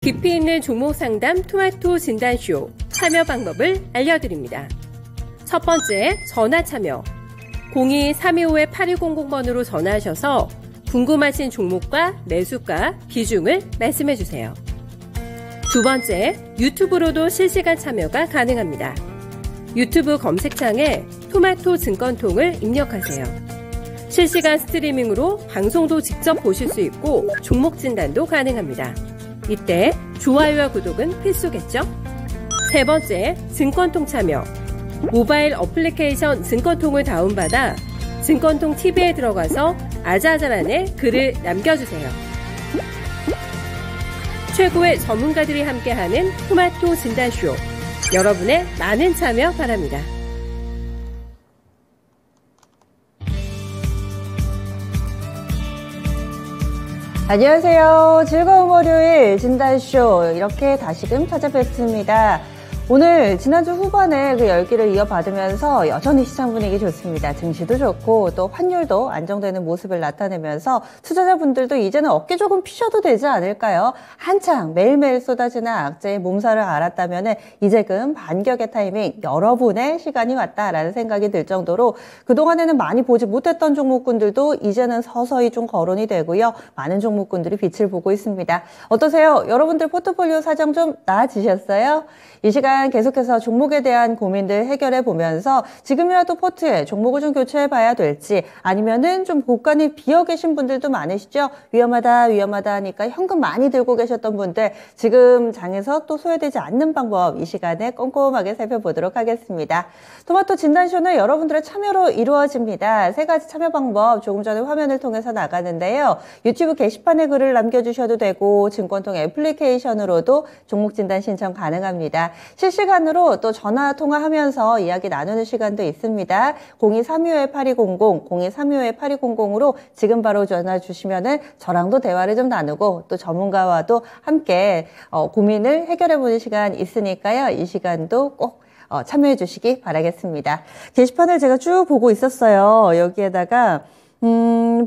깊이 있는 종목 상담 토마토 진단쇼 참여 방법을 알려드립니다. 첫 번째, 전화 참여. 02-325-8200번으로 전화하셔서 궁금하신 종목과 매수가, 비중을 말씀해주세요. 두 번째, 유튜브로도 실시간 참여가 가능합니다. 유튜브 검색창에 토마토 증권통을 입력하세요. 실시간 스트리밍으로 방송도 직접 보실 수 있고 종목 진단도 가능합니다. 이때 좋아요와 구독은 필수겠죠? 세 번째, 증권통 참여. 모바일 어플리케이션 증권통을 다운받아 증권통 TV에 들어가서 아자아자란에 글을 남겨주세요. 최고의 전문가들이 함께하는 토마토 진단쇼. 여러분의 많은 참여 바랍니다. 안녕하세요. 즐거운 월요일 진단쇼 이렇게 다시금 찾아뵙습니다. 오늘 지난주 후반에 그 열기를 이어받으면서 여전히 시장 분위기 좋습니다. 증시도 좋고 또 환율도 안정되는 모습을 나타내면서 투자자분들도 이제는 어깨 조금 피셔도 되지 않을까요? 한창 매일매일 쏟아지는 악재의 몸살을 앓았다면 이제금 반격의 타이밍 여러분의 시간이 왔다라는 생각이 들 정도로 그동안에는 많이 보지 못했던 종목군들도 이제는 서서히 좀 거론이 되고요. 많은 종목군들이 빛을 보고 있습니다. 어떠세요? 여러분들 포트폴리오 사정 좀 나아지셨어요? 이 시간 계속해서 종목에 대한 고민들 해결해 보면서 지금이라도 포트에 종목을 좀 교체해 봐야 될지 아니면은 좀 고간이 비어 계신 분들도 많으시죠? 위험하다 하니까 현금 많이 들고 계셨던 분들 지금 장에서 또 소외되지 않는 방법 이 시간에 꼼꼼하게 살펴보도록 하겠습니다. 토마토 진단쇼는 여러분들의 참여로 이루어집니다. 세 가지 참여 방법 조금 전에 화면을 통해서 나가는데요. 유튜브 게시판에 글을 남겨주셔도 되고 증권통 애플리케이션으로도 종목 진단 신청 가능합니다. 실시간으로 또 전화 통화하면서 이야기 나누는 시간도 있습니다. 02-325-8200, 02-325-8200으로 지금 바로 전화 주시면은 저랑도 대화를 좀 나누고 또 전문가와도 함께 고민을 해결해보는 시간 있으니까요. 이 시간도 꼭 참여해 주시기 바라겠습니다. 게시판을 제가 쭉 보고 있었어요. 여기에다가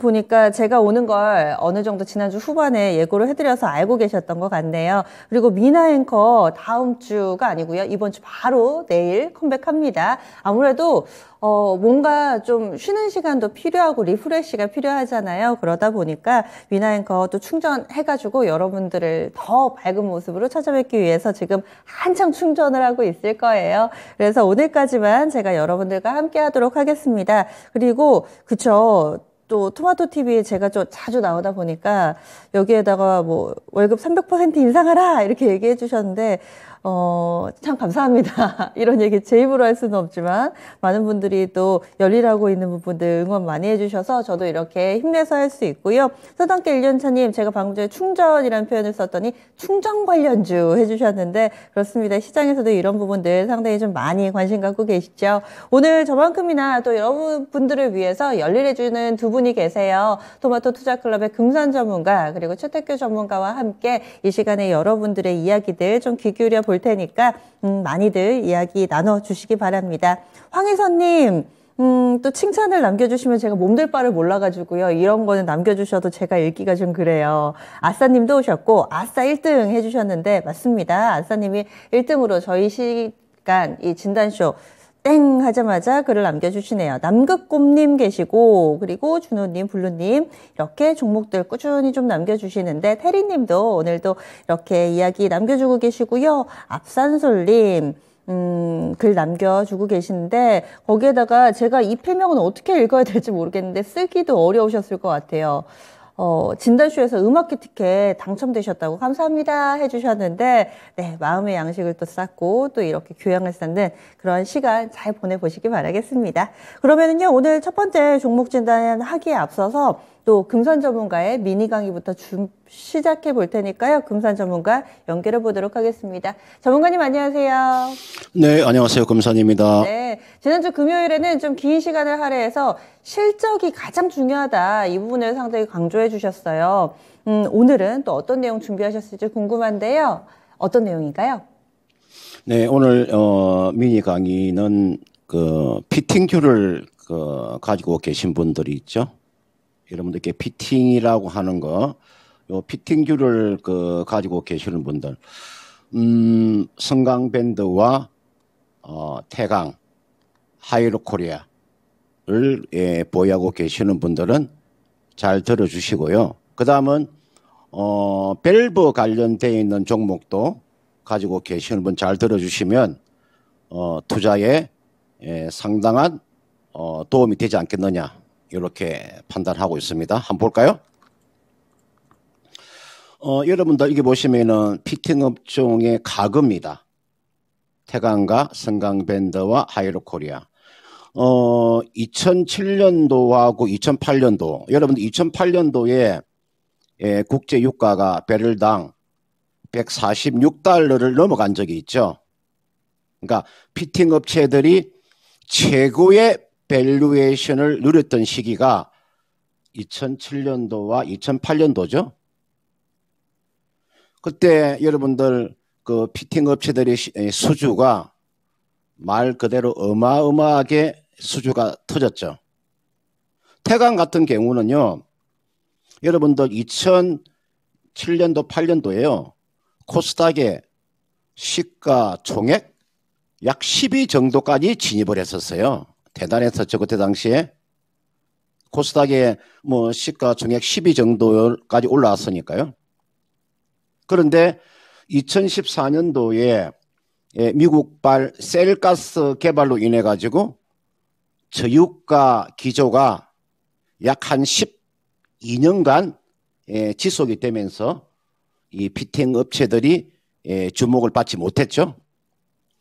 보니까 제가 오는 걸 어느 정도 지난주 후반에 예고를 해드려서 알고 계셨던 것 같네요. 그리고 미나 앵커 다음 주가 아니고요. 이번 주 바로 내일 컴백합니다. 아무래도 뭔가 좀 쉬는 시간도 필요하고 리프레시가 필요하잖아요. 그러다 보니까 미나 앵커 또 충전해가지고 여러분들을 더 밝은 모습으로 찾아뵙기 위해서 지금 한창 충전을 하고 있을 거예요. 그래서 오늘까지만 제가 여러분들과 함께 하도록 하겠습니다. 그리고 그쵸. 또 토마토 TV에 제가 좀 자주 나오다 보니까 여기에다가 뭐 월급 300% 인상하라 이렇게 얘기해 주셨는데 참 감사합니다. 이런 얘기 제 입으로 할 수는 없지만 많은 분들이 또 열일하고 있는 부분들 응원 많이 해주셔서 저도 이렇게 힘내서 할 수 있고요. 서당계 1년차님 제가 방금 전에 충전이라는 표현을 썼더니 충전 관련주 해주셨는데 그렇습니다. 시장에서도 이런 부분들 상당히 좀 많이 관심 갖고 계시죠. 오늘 저만큼이나 또 여러분들을 위해서 열일해주는 두 분이 계세요. 토마토 투자클럽의 금산 전문가 그리고 최태규 전문가와 함께 이 시간에 여러분들의 이야기들 좀 귀 기울여 볼 테니까 많이들 이야기 나눠주시기 바랍니다. 황희선님 또 칭찬을 남겨주시면 제가 몸둘 바를 몰라가지고요. 이런 거는 남겨주셔도 제가 읽기가 좀 그래요. 아싸님도 오셨고 아싸 1등 해주셨는데 맞습니다. 아싸님이 1등으로 저희 시간 이 진단쇼 땡 하자마자 글을 남겨주시네요. 남극곰님 계시고 그리고 준호님, 블루님 이렇게 종목들 꾸준히 좀 남겨주시는데 태리님도 오늘도 이렇게 이야기 남겨주고 계시고요. 앞산솔님 글 남겨주고 계시는데 거기에다가 제가 이 필명은 어떻게 읽어야 될지 모르겠는데 쓰기도 어려우셨을 것 같아요. 진단쇼에서 음악 티켓 당첨되셨다고 감사합니다 해주셨는데, 네, 마음의 양식을 또 쌓고 또 이렇게 교양을 쌓는 그런 시간 잘 보내보시기 바라겠습니다. 그러면은요, 오늘 첫 번째 종목 진단 하기에 앞서서 또 금산 전문가의 미니 강의부터 시작해 볼 테니까요. 금산 전문가 연결해 보도록 하겠습니다. 전문가님 안녕하세요. 네, 안녕하세요. 금산입니다. 네, 지난주 금요일에는 좀 긴 시간을 할애해서 실적이 가장 중요하다. 이 부분을 상당히 강조해 주셨어요. 오늘은 또 어떤 내용 준비하셨을지 궁금한데요. 어떤 내용인가요? 네, 오늘 미니 강의는 피팅큐를 가지고 계신 분들이 있죠. 여러분들께 피팅이라고 하는 거 요 피팅규를 가지고 계시는 분들, 성강밴드와 태강, 하이로코리아를 보유하고 계시는 분들은 잘 들어주시고요. 그 다음은 밸브 관련되어 있는 종목도 가지고 계시는 분 잘 들어주시면 투자에 상당한 도움이 되지 않겠느냐 이렇게 판단하고 있습니다. 한번 볼까요? 여러분들 이게 보시면은 피팅 업종의 가급입니다. 태강과 성강밴드와 하이로코리아. 2007년도하고 2008년도, 여러분들 2008년도에 국제 유가가 배럴당 146달러를 넘어간 적이 있죠. 그러니까 피팅 업체들이 최고의 밸류에이션을 누렸던 시기가 2007년도와 2008년도죠. 그때 여러분들 그 피팅 업체들의 수주가 말 그대로 어마어마하게 수주가 터졌죠. 태강 같은 경우는요, 여러분들 2007년도 8년도에요. 코스닥의 시가 총액 약 10위 정도까지 진입을 했었어요. 대단했었죠. 그때 당시에 코스닥의 뭐 시가 총액 10위 정도까지 올라왔으니까요. 그런데 2014년도에 미국발 셀가스 개발로 인해 가지고 저유가 기조가 약 한 12년간 지속이 되면서 이 피팅 업체들이 주목을 받지 못했죠.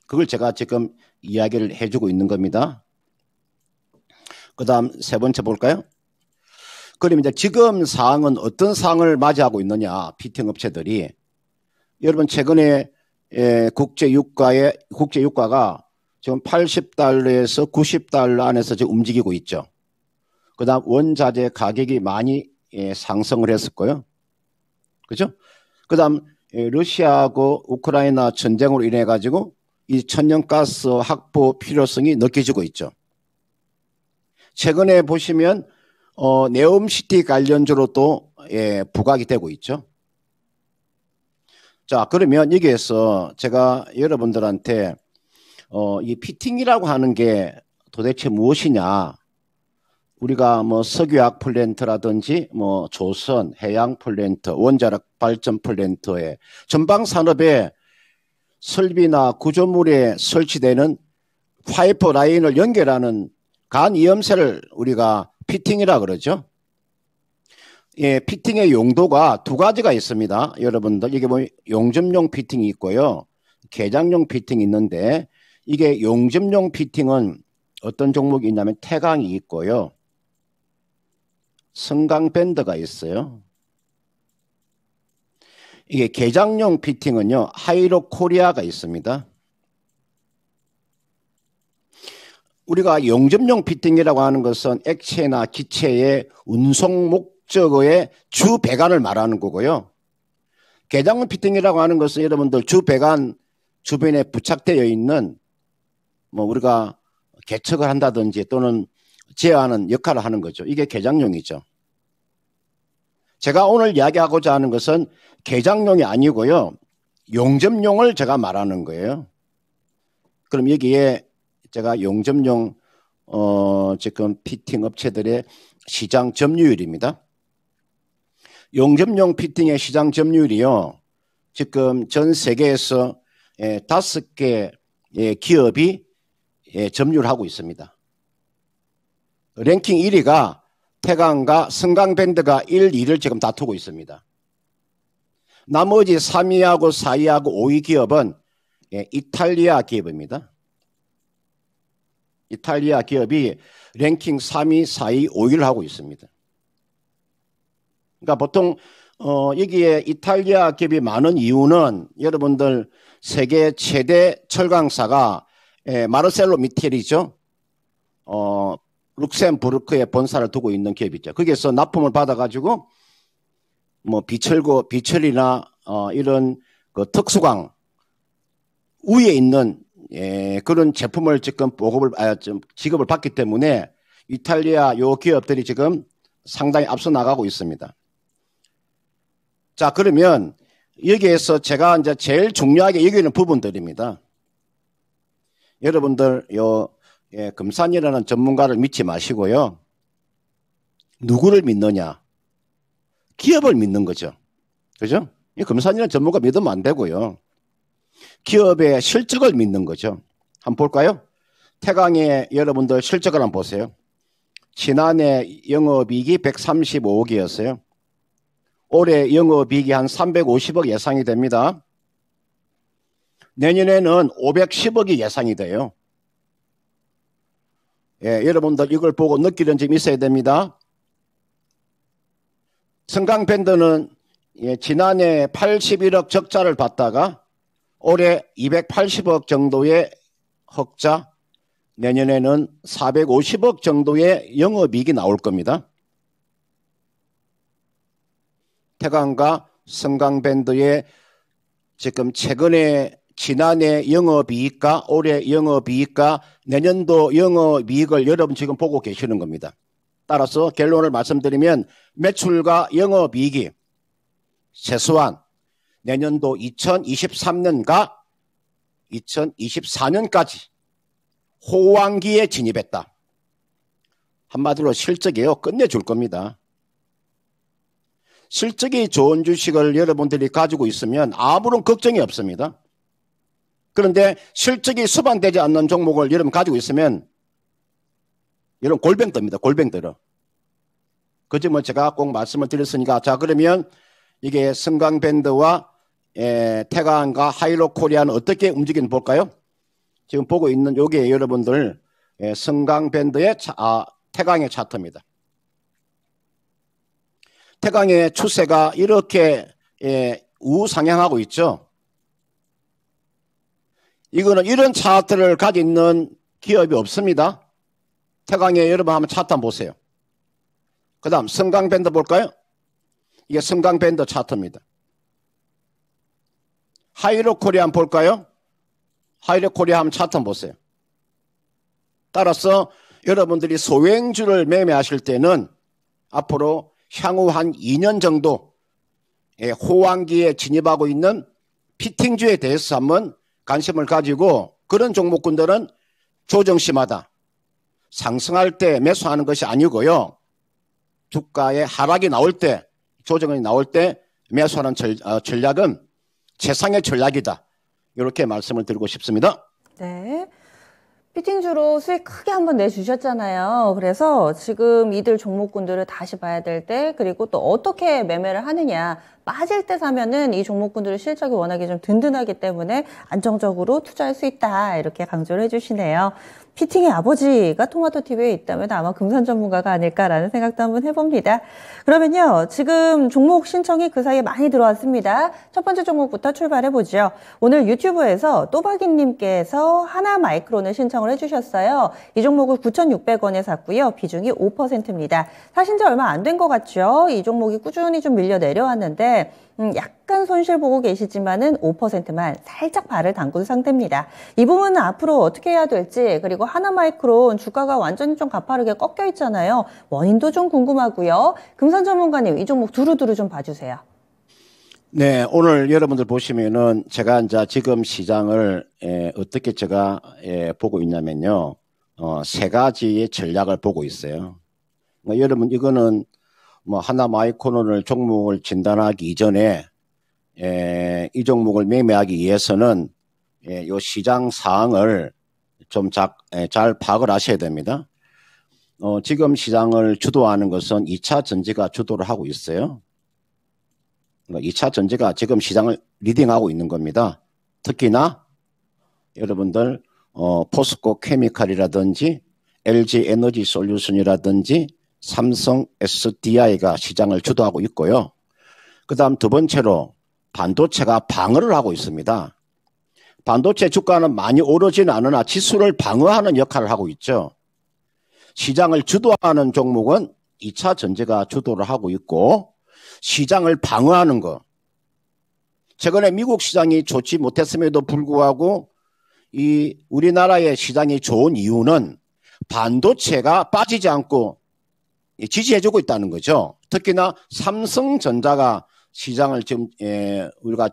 그걸 제가 지금 이야기를 해주고 있는 겁니다. 그 다음 세 번째 볼까요? 그럼 이제 지금 상황은 어떤 상황을 맞이하고 있느냐, 피팅 업체들이. 여러분 최근에 국제유가가 지금 80달러에서 90달러 안에서 지금 움직이고 있죠. 그 다음 원자재 가격이 많이 상승을 했었고요. 그죠? 그 다음 러시아하고 우크라이나 전쟁으로 인해 가지고 이 천연가스 확보 필요성이 느껴지고 있죠. 최근에 보시면 네옴시티 관련주로 또 부각이 되고 있죠. 자, 그러면 여기에서 제가 여러분들한테 이 피팅이라고 하는 게 도대체 무엇이냐? 우리가 뭐 석유화학 플랜트라든지 뭐 조선, 해양 플랜트, 원자력 발전 플랜트의 전방 산업의 설비나 구조물에 설치되는 파이프 라인을 연결하는 간 이음새를 우리가 피팅이라 그러죠. 예, 피팅의 용도가 두 가지가 있습니다. 여러분들 이게 뭐 용접용 피팅이 있고요, 개장용 피팅이 있는데, 이게 용접용 피팅은 어떤 종목이 있냐면 태강이 있고요, 성강밴드가 있어요. 이게 개장용 피팅은요, 하이로코리아가 있습니다. 우리가 용접용 피팅이라고 하는 것은 액체나 기체의 운송 목적의 주 배관을 말하는 거고요. 개장용 피팅이라고 하는 것은 여러분들 주 배관 주변에 부착되어 있는 뭐 우리가 개척을 한다든지 또는 제어하는 역할을 하는 거죠. 이게 개장용이죠. 제가 오늘 이야기하고자 하는 것은 개장용이 아니고요, 용접용을 제가 말하는 거예요. 그럼 여기에 제가 용접용 지금 피팅 업체들의 시장 점유율입니다. 용접용 피팅의 시장 점유율이요, 지금 전 세계에서 5개 기업이 점유를 하고 있습니다. 랭킹 1위가 태강과 성강밴드가 1, 2를 지금 다투고 있습니다. 나머지 3위하고 4위하고 5위 기업은 이탈리아 기업입니다. 이탈리아 기업이 랭킹 3위, 4위, 5위를 하고 있습니다. 그러니까 보통 여기에 이탈리아 기업이 많은 이유는 여러분들 세계 최대 철강사가 마르셀로 미텔이죠. 룩셈부르크에 본사를 두고 있는 기업이죠. 거기에서 납품을 받아가지고 뭐 비철이나 이런 그 특수광 위에 있는 그런 제품을 지금 지급을 받기 때문에 이탈리아 요 기업들이 지금 상당히 앞서 나가고 있습니다. 자, 그러면 여기에서 제가 이제 제일 중요하게 여기는 부분들입니다. 여러분들 금산이라는 전문가를 믿지 마시고요. 누구를 믿느냐? 기업을 믿는 거죠. 그죠? 이 금산이라는 전문가 믿으면 안 되고요. 기업의 실적을 믿는 거죠. 한번 볼까요? 태강의 여러분들 실적을 한번 보세요. 지난해 영업이익이 135억이었어요. 올해 영업이익이 한 350억 예상이 됩니다. 내년에는 510억이 예상이 돼요. 예, 여러분들 이걸 보고 느끼는 점이 있어야 됩니다. 성강밴드는 지난해 81억 적자를 봤다가 올해 280억 정도의 흑자, 내년에는 450억 정도의 영업이익이 나올 겁니다. 태강과 성강밴드의 지금 최근에 지난해 영업이익과 올해 영업이익과 내년도 영업이익을 여러분 지금 보고 계시는 겁니다. 따라서 결론을 말씀드리면 매출과 영업이익이 최소한 내년도 2023년과 2024년까지 호황기에 진입했다. 한마디로 실적이요. 끝내줄 겁니다. 실적이 좋은 주식을 여러분들이 가지고 있으면 아무런 걱정이 없습니다. 그런데 실적이 수반되지 않는 종목을 여러분 가지고 있으면 여러분 골병 듭니다. 골병 들어. 그 점은 제가 꼭 말씀을 드렸으니까 자 그러면 이게 성강밴드와 태강과 하이로코리아는 어떻게 움직이는 볼까요? 지금 보고 있는 요게 여러분들 성강밴드의 태강의 차트입니다. 태강의 추세가 이렇게 우상향하고 있죠. 이거는 이런 차트를 가지고 있는 기업이 없습니다. 태강의 여러분 한번 차트 한번 보세요. 그 다음 성강밴드 볼까요? 이게 성강밴드 차트입니다. 하이로코리아 한번 볼까요? 하이로코리아 한번 차트 한번 보세요. 따라서 여러분들이 소액주를 매매하실 때는 앞으로 향후 한 2년 정도 호황기에 진입하고 있는 피팅주에 대해서 한번 관심을 가지고 그런 종목군들은 조정시마다 상승할 때 매수하는 것이 아니고요. 주가의 하락이 나올 때 조정이 나올 때 매수하는 전략은 최상의 전략이다. 이렇게 말씀을 드리고 싶습니다. 네. 피팅주로 수익 크게 한번 내주셨잖아요. 그래서 지금 이들 종목군들을 다시 봐야 될 때 그리고 또 어떻게 매매를 하느냐. 빠질 때 사면은 이 종목군들의 실적이 워낙에 좀 든든하기 때문에 안정적으로 투자할 수 있다. 이렇게 강조를 해주시네요. 피팅의 아버지가 토마토TV에 있다면 아마 금산 전문가가 아닐까라는 생각도 한번 해봅니다. 그러면요. 지금 종목 신청이 그 사이에 많이 들어왔습니다. 첫 번째 종목부터 출발해보죠. 오늘 유튜브에서 또박이님께서 하나마이크론을 신청을 해주셨어요. 이 종목을 9,600원에 샀고요. 비중이 5%입니다. 사신 지 얼마 안 된 것 같죠? 이 종목이 꾸준히 좀 밀려 내려왔는데 약간 손실 보고 계시지만은 5%만 살짝 발을 담근 상태입니다. 이 부분은 앞으로 어떻게 해야 될지 그리고 하나마이크론 주가가 완전히 좀 가파르게 꺾여 있잖아요. 원인도 좀 궁금하고요. 금산 전문가님 이 종목 두루두루 좀 봐주세요. 네, 오늘 여러분들 보시면은 제가 이제 지금 시장을 어떻게 제가 보고 있냐면요. 세 가지의 전략을 보고 있어요. 여러분 이거는 뭐 하나마이크론을 종목을 진단하기 이전에 이 종목을 매매하기 위해서는 이 시장 상황을 좀 잘 파악을 하셔야 됩니다. 지금 시장을 주도하는 것은 2차 전지가 주도를 하고 있어요. 2차 전지가 지금 시장을 리딩하고 있는 겁니다. 특히나 여러분들 포스코 케미칼이라든지 LG 에너지 솔루션이라든지 삼성 SDI가 시장을 주도하고 있고요. 그 다음 두 번째로 반도체가 방어를 하고 있습니다. 반도체 주가는 많이 오르지는 않으나 지수를 방어하는 역할을 하고 있죠. 시장을 주도하는 종목은 2차 전지가 주도를 하고 있고 시장을 방어하는 거. 최근에 미국 시장이 좋지 못했음에도 불구하고 이 우리나라의 시장이 좋은 이유는 반도체가 빠지지 않고 지지해주고 있다는 거죠. 특히나 삼성전자가 시장을 지금 우리가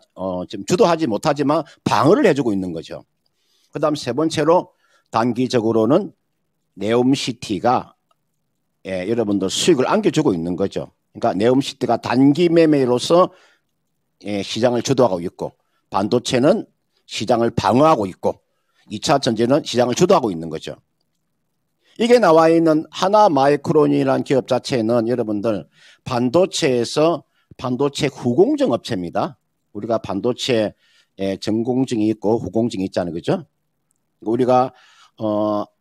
지금 주도하지 못하지만 방어를 해주고 있는 거죠. 그다음 세 번째로 단기적으로는 네옴시티가 여러분들 수익을 안겨주고 있는 거죠. 그러니까 네옴시티가 단기 매매로서 시장을 주도하고 있고 반도체는 시장을 방어하고 있고 2차 전지는 시장을 주도하고 있는 거죠. 이게 나와 있는 하나마이크론이라는 기업 자체는 여러분들 반도체에서 반도체 후공정 업체입니다. 우리가 반도체 전공증이 있고 후공증이 있잖아요. 그죠? 우리가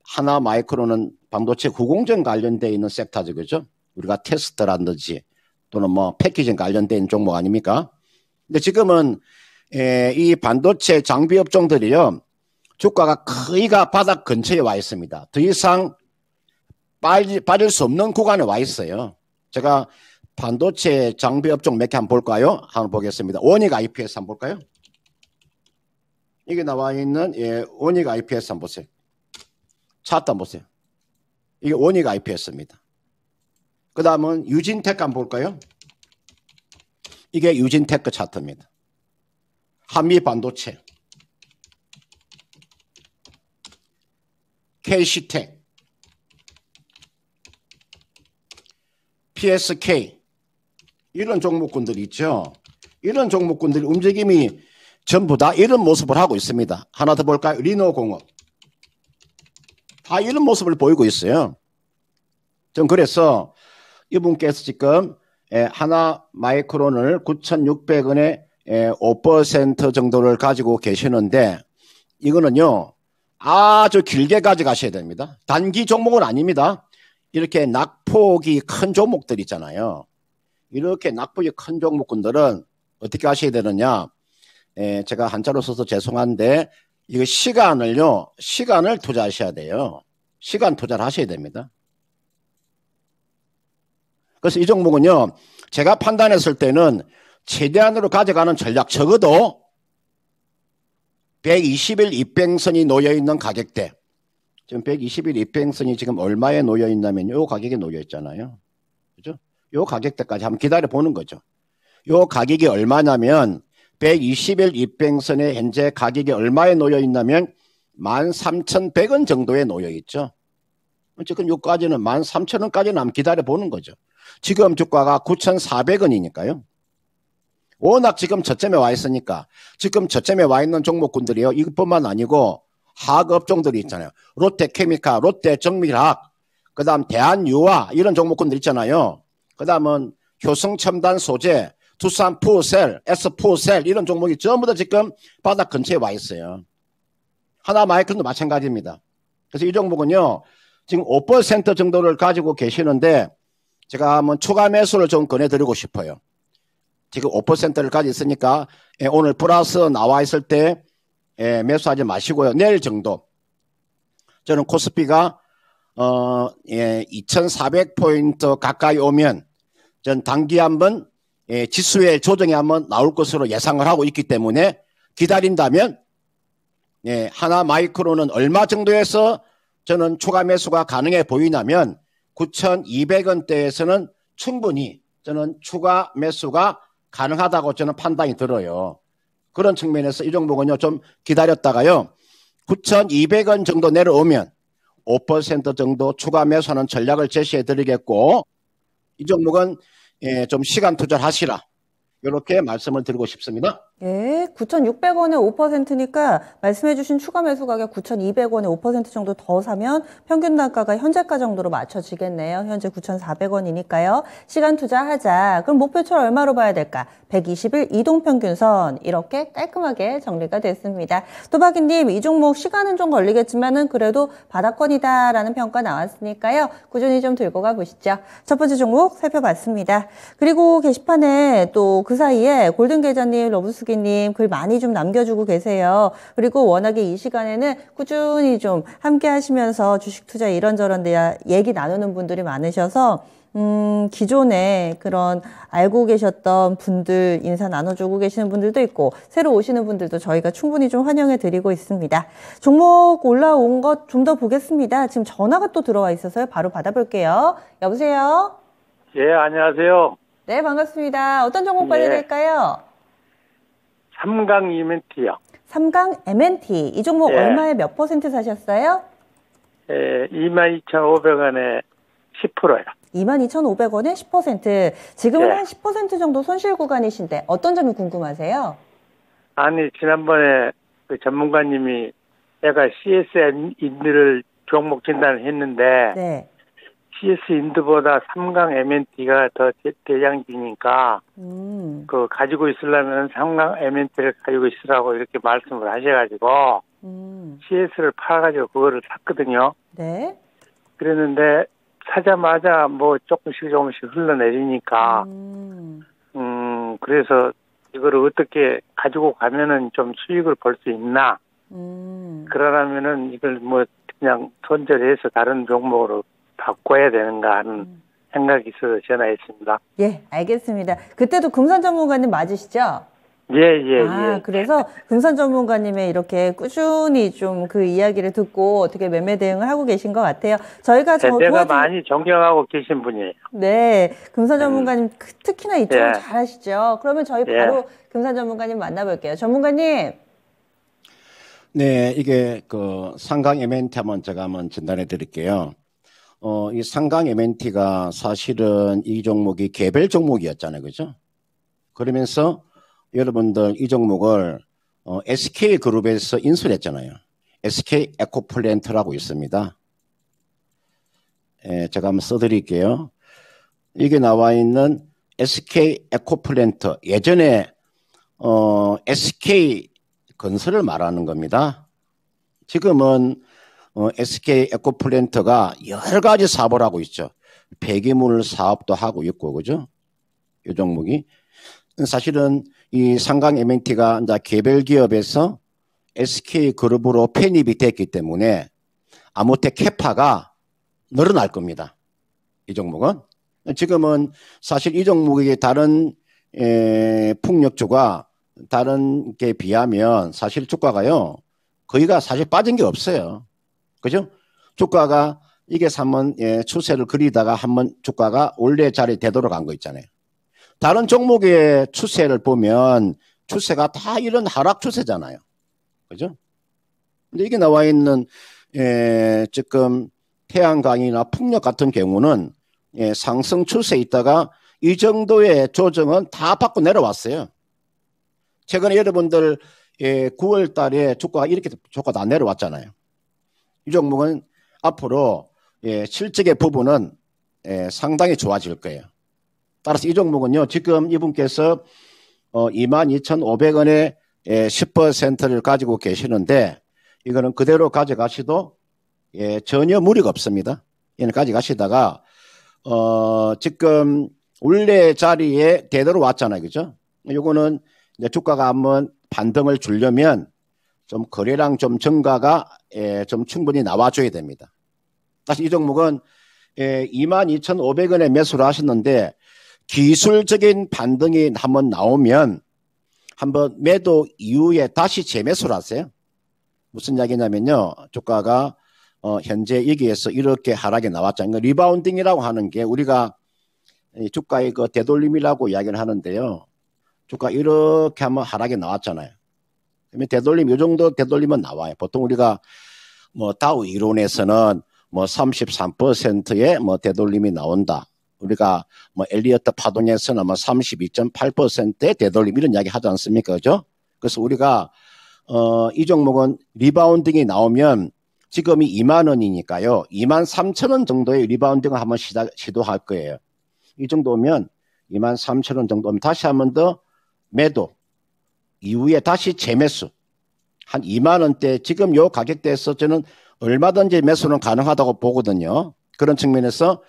하나마이크론은 반도체 후공정 관련되어 있는 섹터죠. 그죠? 우리가 테스트라든지 또는 뭐 패키징 관련된 종목 아닙니까? 근데 지금은 이 반도체 장비 업종들이요. 주가가 거의가 바닥 근처에 와 있습니다. 더 이상 빠질 수 없는 구간에 와 있어요. 제가 반도체 장비 업종 몇 개 한번 볼까요? 한번 보겠습니다. 원익 IPS 한번 볼까요? 이게 나와 있는 원익 IPS 한번 보세요. 차트 한번 보세요. 이게 원익 IPS입니다. 그 다음은 유진테크 한번 볼까요? 이게 유진테크 차트입니다. 한미 반도체, KC텍, PSK 이런 종목군들이 있죠. 이런 종목군들이 움직임이 전부 다 이런 모습을 하고 있습니다. 하나 더 볼까요? 리노공업. 다 이런 모습을 보이고 있어요. 전 그래서 이분께서 지금 하나 마이크론을 9,600원에 5% 정도를 가지고 계시는데 이거는요 아주 길게 가져가셔야 됩니다. 단기 종목은 아닙니다. 이렇게 낙폭이 큰 종목들 있잖아요. 이렇게 낙폭이 큰 종목군들은 어떻게 하셔야 되느냐. 제가 한자로 써서 죄송한데 이거 시간을 투자하셔야 돼요. 시간 투자를 하셔야 됩니다. 그래서 이 종목은요 제가 판단했을 때는 최대한으로 가져가는 전략 적어도 120일 입병선이 놓여있는 가격대. 지금 120일 입병선이 지금 얼마에 놓여있냐면 요 가격에 놓여있잖아요. 그죠? 요 가격대까지 한번 기다려 보는 거죠. 요 가격이 얼마냐면 120일 입병선의 현재 가격이 얼마에 놓여있냐면 13,100원 정도에 놓여있죠. 지금 요까지는 13,000원까지는 한번 기다려 보는 거죠. 지금 주가가 9,400원이니까요. 워낙 지금 저점에 와 있으니까 지금 저점에 와 있는 종목군들이요. 이것뿐만 아니고 하급종들이 있잖아요. 롯데케미칼, 롯데정밀학, 그 다음 대한유화 이런 종목군들 있잖아요. 그 다음은 효성첨단소재, 두산푸셀, S푸셀 이런 종목이 전부 다 지금 바닥 근처에 와 있어요. 하나마이크론도 마찬가지입니다. 그래서 이 종목은요. 지금 5% 정도를 가지고 계시는데 제가 한번 추가 매수를 좀 권해드리고 싶어요. 지금 5%를 가지고 있으니까 오늘 플러스 나와 있을 때 매수하지 마시고요. 내일 정도 저는 코스피가 2400포인트 가까이 오면 전 단기 한번 지수의 조정이 한번 나올 것으로 예상을 하고 있기 때문에 기다린다면 하나 마이크로는 얼마 정도에서 저는 추가 매수가 가능해 보이냐면 9,200원대에서는 충분히 저는 추가 매수가 가능하다고 저는 판단이 들어요. 그런 측면에서 이 종목은요 좀 기다렸다가요 9,200원 정도 내려오면 5% 정도 추가 매수하는 전략을 제시해 드리겠고 이 종목은 좀 시간 투자를 하시라 이렇게 말씀을 드리고 싶습니다. 예, 9,600원에 5%니까 말씀해주신 추가 매수 가격 9,200원에 5% 정도 더 사면 평균 단가가 현재가 정도로 맞춰지겠네요. 현재 9,400원이니까요. 시간 투자하자. 그럼 목표치를 얼마로 봐야 될까? 120일 이동평균선 이렇게 깔끔하게 정리가 됐습니다. 또박이님, 이 종목 시간은 좀 걸리겠지만은 그래도 바닥권이다라는 평가 나왔으니까요. 꾸준히 좀 들고 가보시죠. 첫 번째 종목 살펴봤습니다. 그리고 게시판에 또 그 사이에 골든계좌님, 러브스기님 글 많이 좀 남겨주고 계세요. 그리고 워낙에 이 시간에는 꾸준히 좀 함께 하시면서 주식 투자 이런저런 데 얘기 나누는 분들이 많으셔서 기존에 그런 알고 계셨던 분들 인사 나눠주고 계시는 분들도 있고 새로 오시는 분들도 저희가 충분히 좀 환영해 드리고 있습니다. 종목 올라온 것 좀 더 보겠습니다. 지금 전화가 또 들어와 있어서요. 바로 받아볼게요. 여보세요? 예, 안녕하세요. 네, 반갑습니다. 어떤 종목 받아드릴까요? 삼강 이멘트요. 삼강 M&T. 이 종목 예. 얼마에 몇 퍼센트 사셨어요? 22,500원에 10%요. 22,500원에 10%. 지금은 예. 한 10% 정도 손실 구간이신데 어떤 점이 궁금하세요? 아니, 지난번에 그 전문가님이 내가 CS 인드를 종목 진단을 했는데, 네. CS 인드보다 삼강 M&T가 더 대장주니까, 그 가지고 있으려면 삼강 M&T를 가지고 있으라고 이렇게 말씀을 하셔가지고, CS를 팔아가지고 그거를 샀거든요. 네. 그랬는데, 사자마자 뭐 조금씩 흘러내리니까, 그래서 이거를 어떻게 가지고 가면은 좀 수익을 볼 수 있나? 그러려면은 이걸 뭐 그냥 손절해서 다른 종목으로 바꿔야 되는가 하는 생각이 있어서 전화했습니다. 예, 알겠습니다. 그때도 금산 전문가님 맞으시죠? 예. 그래서 금산 전문가님의 이렇게 꾸준히 좀 그 이야기를 듣고 어떻게 매매 대응을 하고 계신 것 같아요. 저희가 내가 많이 존경하고 계신 분이에요. 네, 금산 전문가님 특히나 이쪽을 예. 잘 하시죠. 그러면 저희 바로 금산 전문가님 만나볼게요. 전문가님. 네, 이게 그 상강 M&T 한번 제가 한번 진단해 드릴게요. 이 상강 M&T가 사실은 이 종목이 개별 종목이었잖아요. 그죠? 그러면서 여러분들 이 종목을 SK그룹에서 인수를 했잖아요. SK 에코플랜트라고 있습니다. 예, 제가 한번 써드릴게요. 이게 나와 있는 SK 에코플랜트, 예전에 SK 건설을 말하는 겁니다. 지금은 SK 에코플랜트가 여러 가지 사업을 하고 있죠. 폐기물 사업도 하고 있고, 그죠? 이 종목이. 사실은 이 상강 M&T가 이제 개별 기업에서 SK 그룹으로 편입이 됐기 때문에 아무튼 캐파가 늘어날 겁니다. 이 종목은. 지금은 사실 이 종목이 다른 풍력주가 다른 게 비하면 사실 주가가요, 거의가 사실 빠진 게 없어요. 그죠? 주가가 이게 한번 추세를 그리다가 한번 주가가 원래 자리에 되돌아간 거 있잖아요. 다른 종목의 추세를 보면 추세가 다 이런 하락 추세잖아요. 그죠? 근데 이게 나와 있는 지금 태양광이나 풍력 같은 경우는 상승 추세에 있다가 이 정도의 조정은 다 받고 내려왔어요. 최근에 여러분들 9월 달에 주가가 이렇게 주가가 다 내려왔잖아요. 이 종목은 앞으로 실적의 부분은 상당히 좋아질 거예요. 따라서 이 종목은요, 지금 이분께서 22,500원에 10%를 가지고 계시는데, 이거는 그대로 가져가시도 전혀 무리가 없습니다. 얘는 가져가시다가 지금 원래 자리에 되돌아왔잖아요. 그죠? 요거는 이제 주가가 한번 반등을 주려면 좀 거래량 좀 증가가 좀 충분히 나와줘야 됩니다. 사실 이 종목은 22,500원에 매수를 하셨는데 기술적인 반등이 한번 나오면 한번 매도 이후에 다시 재매수를 하세요. 무슨 이야기냐면요, 주가가 현재 여기에서 이렇게 하락이 나왔잖아요. 리바운딩이라고 하는 게 우리가 주가의 그 되돌림이라고 이야기를 하는데요. 주가 이렇게 한번 하락이 나왔잖아요. 그러면 되돌림, 이 정도 되돌림은 나와요. 보통 우리가 뭐 다우 이론에서는 뭐 33%의 뭐 되돌림이 나온다. 우리가 뭐 엘리어트 파동에서는 뭐 32.8%의 되돌림 이런 이야기 하지 않습니까? 그죠? 그래서 우리가 이 종목은 리바운딩이 나오면 지금이 2만 원이니까요. 23,000원 정도의 리바운딩을 한번 시도할 거예요. 이 정도면 23,000원 정도면 다시 한번 더 매도 이후에 다시 재매수 한 2만 원대 지금 요 가격대에서 저는 얼마든지 매수는 가능하다고 보거든요. 그런 측면에서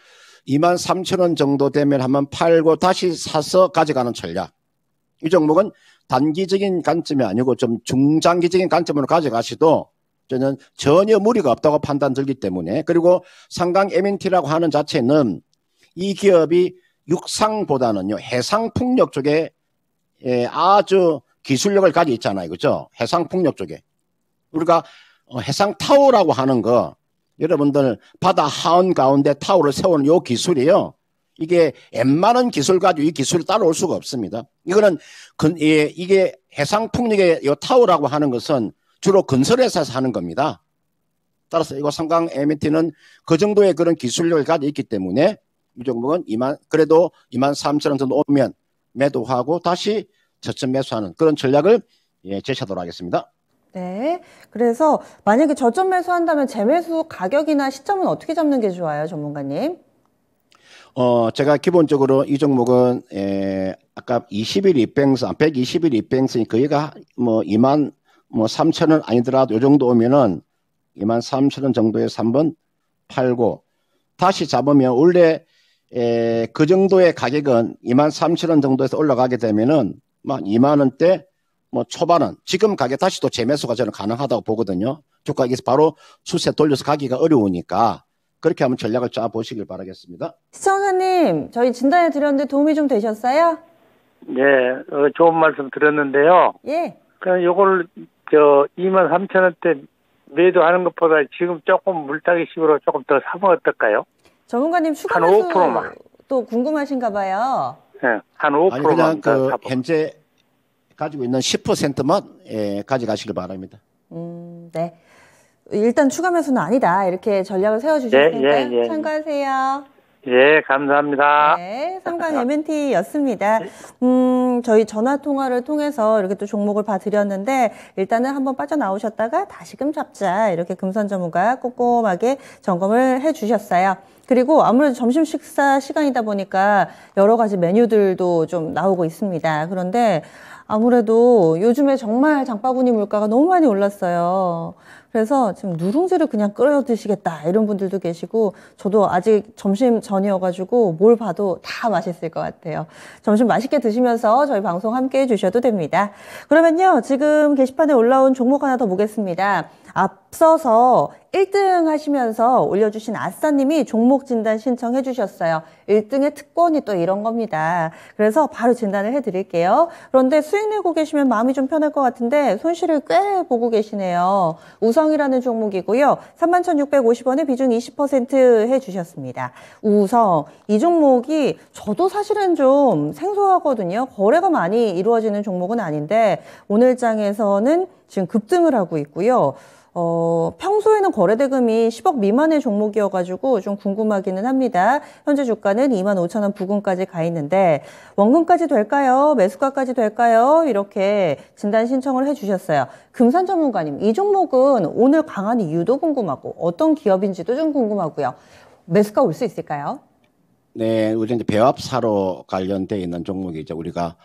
23,000원 정도 되면 한번 팔고 다시 사서 가져가는 전략. 이 종목은 단기적인 관점이 아니고 좀 중장기적인 관점으로 가져가시도 저는 전혀 무리가 없다고 판단 들기 때문에, 그리고 상강 M&T라고 하는 자체는 이 기업이 육상보다는요 해상풍력 쪽에 아주 기술력을 가지고 있잖아요. 그죠? 해상풍력 쪽에 우리가 해상타워라고 하는 거, 여러분들 바다 하원 가운데 타워를 세우는 요 기술이요, 이게 웬만한 기술 가지고 이 기술이 따라올 수가 없습니다. 이거는 이게 해상풍력의 요 타워라고 하는 것은 주로 건설회사에서 하는 겁니다. 따라서 이거 삼강 MNT는 그 정도의 그런 기술력을 가지고 있기 때문에 이 종목은 그래도 23,000원 정도 오면 매도하고 다시 저점 매수하는 그런 전략을 제시하도록 하겠습니다. 네. 그래서 만약에 저점 매수한다면 재매수 가격이나 시점은 어떻게 잡는 게 좋아요, 전문가님? 제가 기본적으로 이 종목은 아까 20일 입뱅선, 120일 입뱅선이 거기가 뭐 23,000원 아니더라도 이 정도 오면은 23,000원 정도에서 한번 팔고 다시 잡으면 원래 그 정도의 가격은 23,000원 정도에서 올라가게 되면은 막 2만 원대 뭐 초반은 지금 가격 다시 또 재매수가 저는 가능하다고 보거든요. 주가에서 바로 수세 돌려서 가기가 어려우니까 그렇게 한번 전략을 짜 보시길 바라겠습니다. 시청자님, 저희 진단해 드렸는데 도움이 좀 되셨어요? 네, 좋은 말씀 들었는데요. 예. 그럼 요걸 23,000원대 매도하는 것보다 지금 조금 물타기식으로 조금 더 사면 어떨까요? 전문가님 추가 한 매수 5%만. 또 궁금하신가 봐요. 네, 한 5%만. 아니 그냥 현재 가지고 있는 10%만 가져가시길 바랍니다. 네. 일단 추가 매수는 아니다. 이렇게 전략을 세워주셨으니까요. 예. 참고하세요. 예, 감사합니다. 네, 삼강 MNT였습니다. 저희 전화 통화를 통해서 이렇게 또 종목을 봐드렸는데 일단은 한번 빠져나오셨다가 다시금 잡자 이렇게 금선 전문가 꼼꼼하게 점검을 해주셨어요. 그리고 아무래도 점심 식사 시간이다 보니까 여러 가지 메뉴들도 좀 나오고 있습니다. 그런데 아무래도 요즘에 정말 장바구니 물가가 너무 많이 올랐어요. 그래서 지금 누룽지를 그냥 끓여 드시겠다 이런 분들도 계시고 저도 아직 점심 전이어가지고 뭘 봐도 다 맛있을 것 같아요. 점심 맛있게 드시면서 저희 방송 함께 해주셔도 됩니다. 그러면요, 지금 게시판에 올라온 종목 하나 더 보겠습니다. 앞서서 1등 하시면서 올려주신 아싸님이 종목 진단 신청해 주셨어요. 1등의 특권이 또 이런 겁니다. 그래서 바로 진단을 해드릴게요. 그런데 수익 내고 계시면 마음이 좀 편할 것 같은데 손실을 꽤 보고 계시네요. 우성이라는 종목이고요. 31,650원에 비중 20% 해주셨습니다. 우성, 이 종목이 저도 사실은 좀 생소하거든요. 거래가 많이 이루어지는 종목은 아닌데 오늘 장에서는 지금 급등을 하고 있고요. 평소에는 거래대금이 10억 미만의 종목이어가지고 좀 궁금하기는 합니다. 현재 주가는 25,000원 부근까지 가 있는데 원금까지 될까요? 매수가까지 될까요? 이렇게 진단 신청을 해주셨어요. 금산 전문가님, 이 종목은 오늘 강한 이유도 궁금하고 어떤 기업인지도 좀 궁금하고요. 매수가 올 수 있을까요? 네, 우리 이제 배합사로 관련돼 있는 종목이죠. 우리가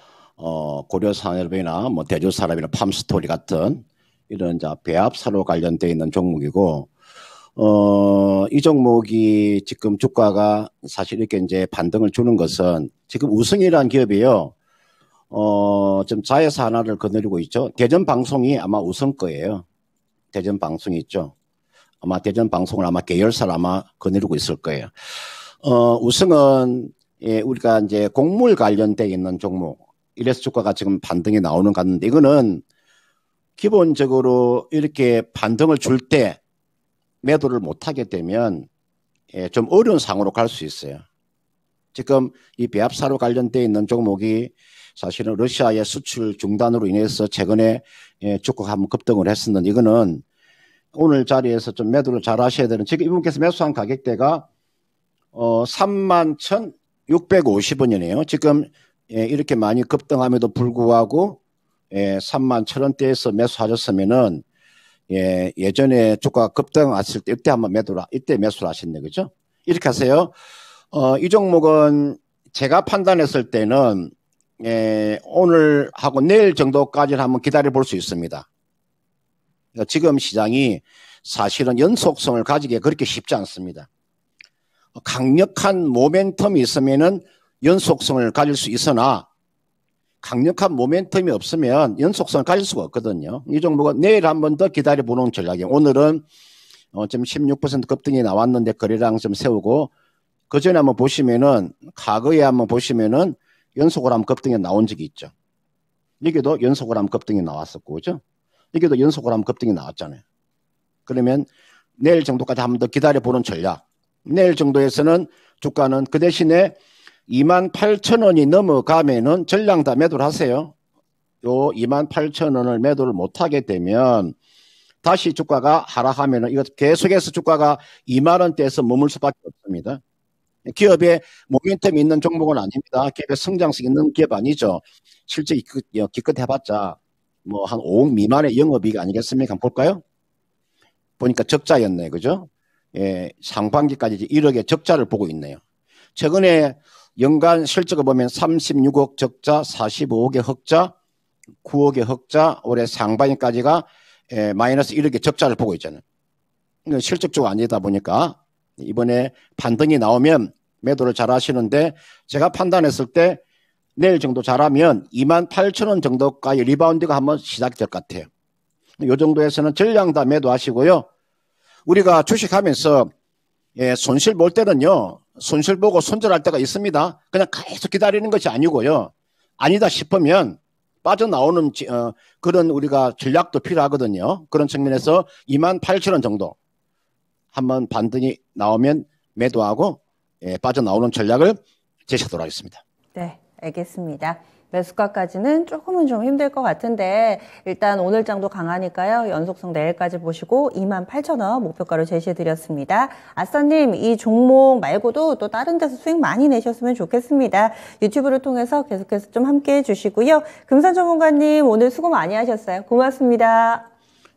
고려산업이나 뭐 대주산업이나 팜스토리 같은 이런 이제 배합사로 관련돼 있는 종목이고, 이 종목이 지금 주가가 사실 이렇게 이제 반등을 주는 것은 지금 우승이라는 기업이요. 좀 자회사 하나를 거느리고 있죠. 대전방송이 아마 우승 거예요. 대전방송이 있죠. 아마 대전방송을 아마 계열사를 아마 거느리고 있을 거예요. 우승은 우리가 이제 곡물 관련돼 있는 종목. 이래서 주가가 지금 반등이 나오는 것 같은데 이거는 기본적으로 이렇게 반등을 줄 때 매도를 못하게 되면 좀 어려운 상황으로 갈 수 있어요. 지금 이 배합사로 관련되어 있는 종목이 사실은 러시아의 수출 중단으로 인해서 최근에 주가가 한번 급등을 했었는데 이거는 오늘 자리에서 좀 매도를 잘 하셔야 되는, 지금 이분께서 매수한 가격대가 31,650원이네요. 지금 이렇게 많이 급등함에도 불구하고 31,000원대에서 매수하셨으면은 예전에 주가가 급등 왔을 때 이때 한번 이때 매수를 하셨네, 그죠? 이렇게 하세요. 이 종목은 제가 판단했을 때는 오늘 하고 내일 정도까지는 한번 기다려 볼 수 있습니다. 그러니까 지금 시장이 사실은 연속성을 가지기가 그렇게 쉽지 않습니다. 강력한 모멘텀이 있으면은 연속성을 가질 수 있으나 강력한 모멘텀이 없으면 연속성을 가질 수가 없거든요. 이 종목은 내일 한 번 더 기다려보는 전략이에요. 오늘은 지금 16% 급등이 나왔는데 거래량 좀 세우고, 그 전에 한번 보시면은, 과거에 한번 보시면은 연속으로 한번 급등이 나온 적이 있죠. 여기도 연속으로 한번 급등이 나왔었고, 그죠? 여기도 연속으로 한번 급등이 나왔잖아요. 그러면 내일 정도까지 한 번 더 기다려보는 전략. 내일 정도에서는 주가는 그 대신에 28,000원이 넘어가면은 전량 다 매도를 하세요. 요 28,000원을 매도를 못하게 되면 다시 주가가 하락하면은 이거 계속해서 주가가 2만 원대에서 머물 수밖에 없습니다. 기업에 모멘텀이 있는 종목은 아닙니다. 기업에 성장성 있는 기업 아니죠. 실제 기껏 해봤자 뭐 한 5억 미만의 영업이익 아니겠습니까? 한번 볼까요? 보니까 적자였네, 그죠? 예, 상반기까지 이제 1억의 적자를 보고 있네요. 최근에 연간 실적을 보면 36억 적자, 45억의 흑자, 9억의 흑자, 올해 상반기까지가 마이너스 1억의 적자를 보고 있잖아요. 실적주가 아니다 보니까 이번에 반등이 나오면 매도를 잘 하시는데, 제가 판단했을 때 내일 정도 잘하면 28,000원 정도까지 리바운드가 한번 시작이 될 것 같아요. 이 정도에서는 전량 다 매도하시고요. 우리가 주식하면서 손실 볼 때는요, 손실 보고 손절할 때가 있습니다. 그냥 계속 기다리는 것이 아니고요. 아니다 싶으면 빠져나오는 그런 우리가 전략도 필요하거든요. 그런 측면에서 28,000원 정도 한번 반등이 나오면 매도하고 빠져나오는 전략을 제시하도록 하겠습니다. 네, 알겠습니다. 매수가까지는 조금은 좀 힘들 것 같은데 일단 오늘 장도 강하니까요. 연속성 내일까지 보시고 28,000원 목표가로 제시해드렸습니다. 아싸님, 이 종목 말고도 또 다른 데서 수익 많이 내셨으면 좋겠습니다. 유튜브를 통해서 계속해서 좀 함께해 주시고요. 금산 전문가님 오늘 수고 많이 하셨어요. 고맙습니다.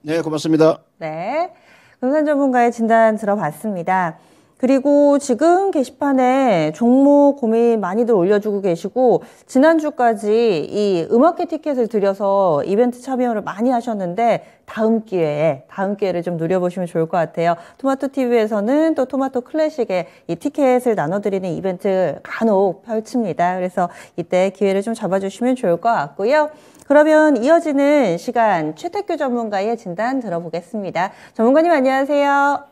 네, 고맙습니다. 네, 금산 전문가의 진단 들어봤습니다. 그리고 지금 게시판에 종목 고민 많이들 올려주고 계시고 지난주까지 이 음악회 티켓을 드려서 이벤트 참여를 많이 하셨는데 다음 기회를 좀 누려보시면 좋을 것 같아요. 토마토TV에서는 또 토마토 클래식에 이 티켓을 나눠드리는 이벤트 간혹 펼칩니다. 그래서 이때 기회를 좀 잡아주시면 좋을 것 같고요. 그러면 이어지는 시간 최택규 전문가의 진단 들어보겠습니다. 전문가님 안녕하세요.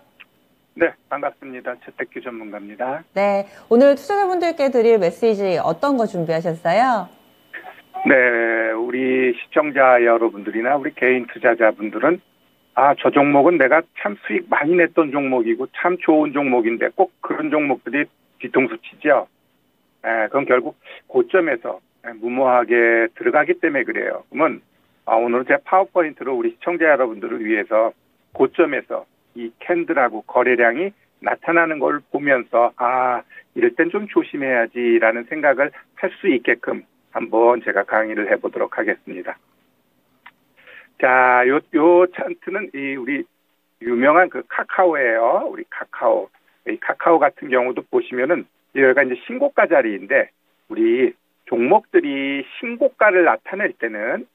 네, 반갑습니다. 최택규 전문가입니다. 네, 오늘 투자자분들께 드릴 메시지 어떤 거 준비하셨어요? 네, 우리 시청자 여러분들이나 우리 개인 투자자분들은 저 종목은 내가 참 수익 많이 냈던 종목이고 참 좋은 종목인데 꼭 그런 종목들이 뒤통수 치죠. 그건 결국 고점에서 무모하게 들어가기 때문에 그래요. 그러면 오늘 제 파워포인트로 우리 시청자 여러분들을 위해서 고점에서 이 캔들하고 거래량이 나타나는 걸 보면서 이럴 땐 좀 조심해야지라는 생각을 할 수 있게끔 한번 제가 강의를 해보도록 하겠습니다. 자, 요 차트는 우리 유명한 그 카카오예요. 우리 카카오. 이 카카오 같은 경우도 보시면은 여기가 이제 신고가 자리인데 우리 종목들이 신고가를 나타낼 때는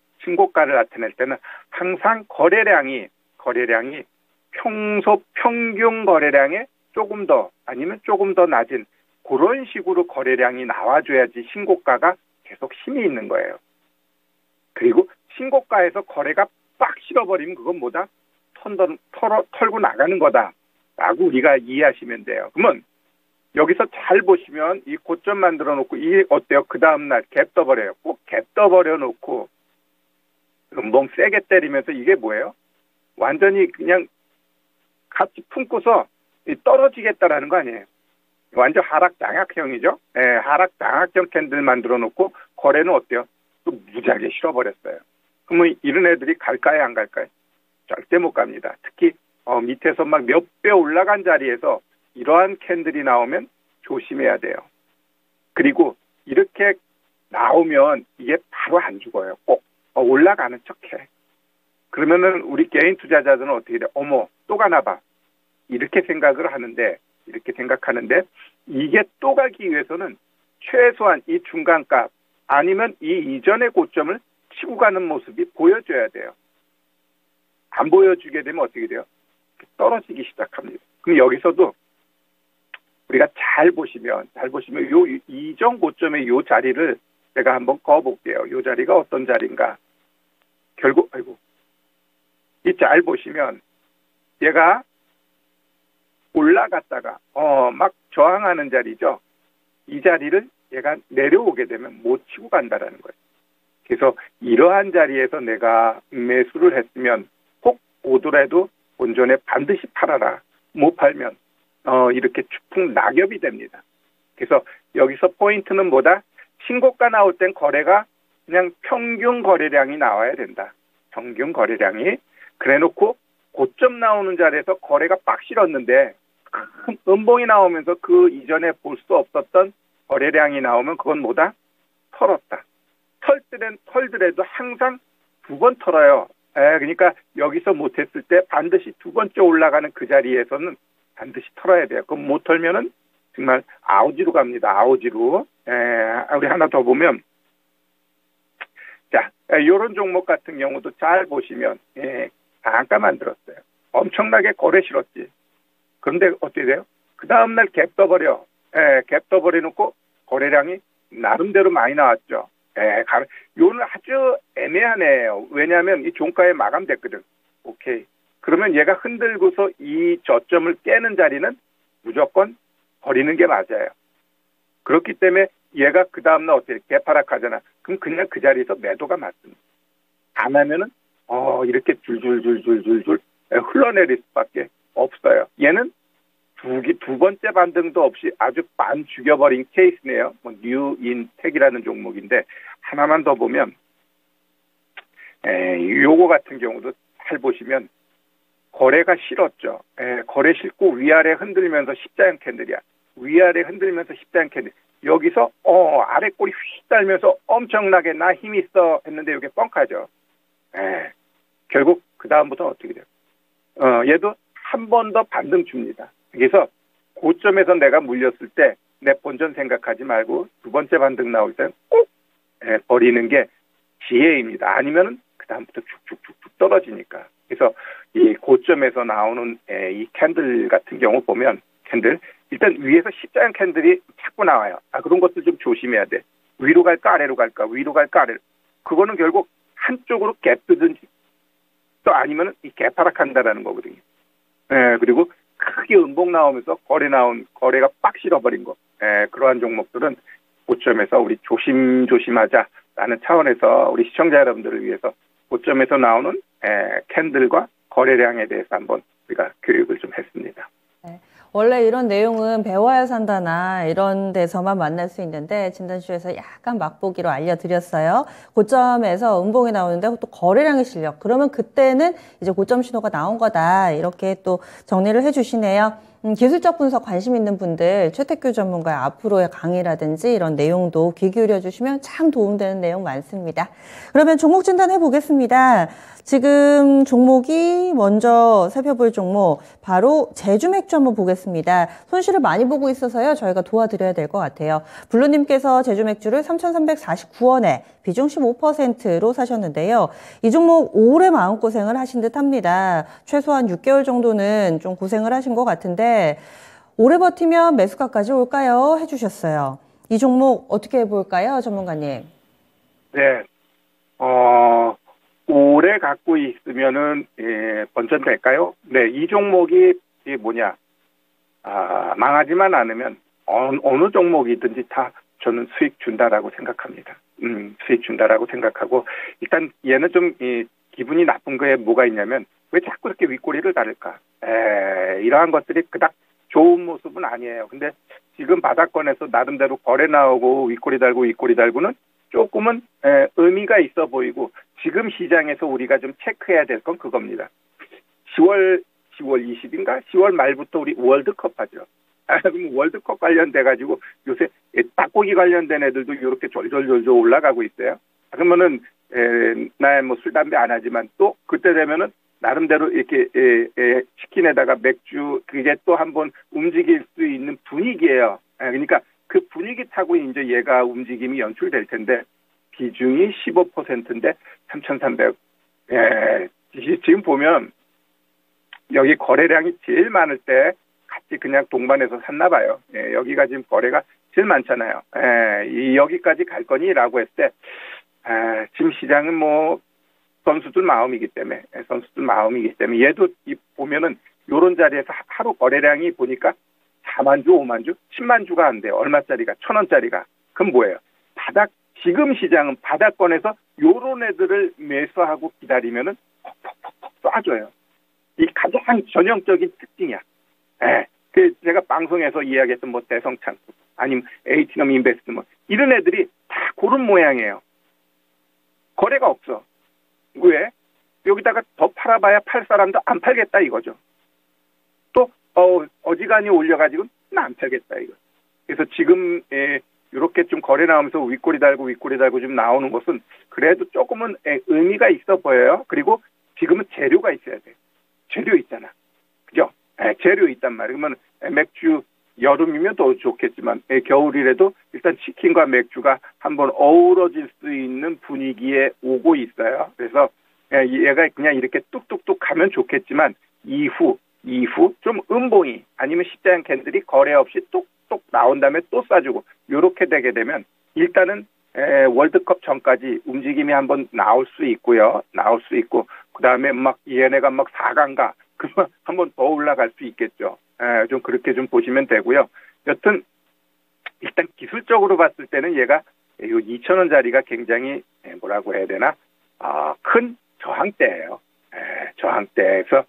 항상 거래량이 평소 평균 거래량에 조금 더 아니면 조금 더 낮은 그런 식으로 거래량이 나와줘야지 신고가가 계속 힘이 있는 거예요. 그리고 신고가에서 거래가 빡 실어버리면 그건 뭐다? 털고 나가는 거다라고 우리가 이해하시면 돼요. 그러면 여기서 잘 보시면 이 고점 만들어 놓고 이게 어때요? 그 다음날 갭 떠버려요. 꼭 갭 떠버려 놓고 음봉 세게 때리면서 이게 뭐예요? 완전히 그냥 같이 품고서 떨어지겠다라는 거 아니에요. 완전 하락 장악형이죠. 하락 장악형 캔들 만들어 놓고 거래는 어때요? 또 무지하게 실어버렸어요. 그러면 이런 애들이 갈까요, 안 갈까요? 절대 못 갑니다. 특히 밑에서 막 몇 배 올라간 자리에서 이러한 캔들이 나오면 조심해야 돼요. 그리고 이렇게 나오면 이게 바로 안 죽어요. 꼭 올라가는 척해. 그러면은 우리 개인 투자자들은 어떻게 돼? 어머, 또 가나 봐. 이렇게 생각하는데 이게 또 가기 위해서는 최소한 이 중간값 아니면 이 이전의 고점을 치고 가는 모습이 보여줘야 돼요. 안 보여주게 되면 어떻게 돼요? 떨어지기 시작합니다. 그럼 여기서도 우리가 잘 보시면 요 이전 고점의 요 자리를 제가 한번 그어볼게요. 요 자리가 어떤 자리인가? 결국 이 잘 보시면 얘가 올라갔다가 막 저항하는 자리죠. 이 자리를 얘가 내려오게 되면 못 치고 간다라는 거예요. 그래서 이러한 자리에서 내가 매수를 했으면 혹 오더라도 본전에 반드시 팔아라. 못 팔면 이렇게 추풍 낙엽이 됩니다. 그래서 여기서 포인트는 뭐다? 신고가 나올 땐 거래가 그냥 평균 거래량이 나와야 된다. 평균 거래량이. 그래놓고 고점 나오는 자리에서 거래가 빡 실었는데 큰 음봉이 나오면서 그 이전에 볼 수 없었던 거래량이 나오면 그건 뭐다? 털었다. 털더라도 항상 두 번 털어요. 그러니까 여기서 못했을 때 반드시 두 번째 올라가는 그 자리에서는 반드시 털어야 돼요. 그럼 못 털면은 정말 아우지로 갑니다. 아우지로. 우리 하나 더 보면, 자, 요런 종목 같은 경우도 잘 보시면, 잠깐 만들었어요. 엄청나게 거래 실었지. 그런데 어떻게 돼요? 그 다음날 갭 떠버려. 갭 떠버려 놓고 거래량이 나름대로 많이 나왔죠. 요는 아주 애매하네요. 왜냐하면 이 종가에 마감됐거든. 오케이. 그러면 얘가 흔들고서 이 저점을 깨는 자리는 무조건 버리는 게 맞아요. 그렇기 때문에 얘가 그 다음날 어떻게 개파락하잖아. 그럼 그냥 그 자리에서 매도가 맞습니다. 안 하면은 이렇게 줄줄줄줄줄줄 흘러내릴 수밖에 없어요. 얘는 두 번째 반등도 없이 아주 반 죽여버린 케이스네요. 뉴인텍이라는 종목인데 하나만 더 보면 요거 같은 경우도 잘 보시면 거래가 싫었죠. 거래 싫고 위아래 흔들면서 십자형 캔들이야. 위아래 흔들면서 십자형 캔들. 여기서 아래 꼬리 휙 달면서 엄청나게 나 힘 있어 했는데 이게 뻥카죠. 결국 그 다음부터 어떻게 돼요? 얘도 한 번 더 반등 줍니다. 그래서 고점에서 내가 물렸을 때 내 본전 생각하지 말고 두 번째 반등 나올 때 꼭 버리는 게 지혜입니다. 아니면은 그 다음부터 쭉쭉쭉쭉 떨어지니까. 그래서 이 고점에서 나오는 이 캔들 같은 경우 보면 캔들 일단 위에서 십자형 캔들이 자꾸 나와요. 그런 것들 좀 조심해야 돼. 위로 갈까 아래로 갈까 위로 갈까 아래로. 그거는 결국 한쪽으로 갭 뜨든지 또 아니면은 이 개파락한다라는 거거든요. 그리고 크게 음봉 나오면서 거래가 빡 실어버린 거. 그러한 종목들은 고점에서 우리 조심하자라는 차원에서 우리 시청자 여러분들을 위해서 고점에서 나오는 캔들과 거래량에 대해서 한번 우리가 교육을 좀 했습니다. 원래 이런 내용은 배워야 산다나 이런 데서만 만날 수 있는데 진단쇼에서 약간 맛보기로 알려드렸어요. 고점에서 음봉이 나오는데 또 거래량의 실력. 그러면 그때는 이제 고점 신호가 나온 거다. 이렇게 또 정리를 해주시네요. 기술적 분석 관심 있는 분들 최태규 전문가의 앞으로의 강의라든지 이런 내용도 귀 기울여 주시면 참 도움되는 내용 많습니다. 그러면 종목 진단해 보겠습니다. 지금 종목이 먼저 살펴볼 종목 바로 제주맥주 한번 보겠습니다. 손실을 많이 보고 있어서요. 저희가 도와드려야 될 것 같아요. 블루님께서 제주맥주를 3,349원에 비중 15%로 사셨는데요. 이 종목 오래 마음고생을 하신 듯 합니다. 최소한 6개월 정도는 좀 고생을 하신 것 같은데 오래 버티면 매수가까지 올까요? 해주셨어요. 이 종목 어떻게 해볼까요? 전문가님. 네. 오래 갖고 있으면은 번전될까요? 네, 이 종목이 뭐냐? 망하지만 않으면 어느 종목이든지 다 저는 수익 준다라고 생각합니다. 수익 준다라고 생각하고 일단 얘는 좀 기분이 나쁜 거에 뭐가 있냐면 왜 자꾸 이렇게 윗꼬리를 다를까? 이러한 것들이 그닥 좋은 모습은 아니에요. 근데 지금 바닥권에서 나름대로 거래 나오고 윗꼬리 달고는 조금은 의미가 있어 보이고 지금 시장에서 우리가 좀 체크해야 될 건 그겁니다. 10월 20인가? 10월 말부터 우리 월드컵 하죠. 그럼 월드컵 관련돼가지고 요새 닭고기 관련된 애들도 이렇게 졸졸 올라가고 있어요. 그러면은 나 뭐 술 담배 안 하지만 또 그때 되면은 나름대로 이렇게 치킨에다가 맥주 그게 또 한번 움직일 수 있는 분위기예요. 그러니까 그 분위기 타고 이제 얘가 움직임이 연출될 텐데 비중이 15%인데 3,300. 지금 보면 여기 거래량이 제일 많을 때 같이 그냥 동반해서 샀나 봐요. 여기가 지금 거래가 제일 많잖아요. 여기까지 갈 거니라고 했을 때 지금 시장은 뭐 선수들 마음이기 때문에 얘도 보면은 요런 자리에서 하루 거래량이 보니까 4만 주, 5만 주, 10만 주가 안 돼요. 얼마짜리가? 1,000원짜리가. 그럼 뭐예요? 지금 시장은 바닥권에서 요런 애들을 매수하고 기다리면은 퍽퍽퍽 쏴줘요. 이 가장 전형적인 특징이야. 제가 방송에서 이야기했던 뭐 대성창, 아니면 에이티넘 인베스트 뭐 이런 애들이 다 그런 모양이에요. 거래가 없어. 왜? 여기다가 더 팔아봐야 팔 사람도 안 팔겠다 이거죠. 또 어지간히 올려가지고 안 팔겠다 이거. 그래서 지금 이렇게 좀 거래 나오면서 윗꼬리 달고 좀 나오는 것은 그래도 조금은 의미가 있어 보여요. 그리고 지금은 재료가 있어야 돼. 재료 있잖아. 그죠? 재료 있단 말이에요. 그러면 맥주 여름이면 더 좋겠지만 겨울이라도 일단 치킨과 맥주가 한번 어우러질 수 있는 분위기에 오고 있어요. 그래서 얘가 그냥 이렇게 뚝뚝뚝 가면 좋겠지만 이후 좀 음봉이 아니면 십자형 캔들이 거래 없이 뚝뚝 나온 다음에 또 싸주고 이렇게 되게 되면 일단은 월드컵 전까지 움직임이 한번 나올 수 있고요. 나올 수 있고 그 다음에 막 얘네가 막 4강가 그러면 한번 더 올라갈 수 있겠죠. 좀 그렇게 좀 보시면 되고요. 여튼 일단 기술적으로 봤을 때는 얘가 이 2,000원짜리가 굉장히 뭐라고 해야 되나 큰 저항대예요. 저항대에서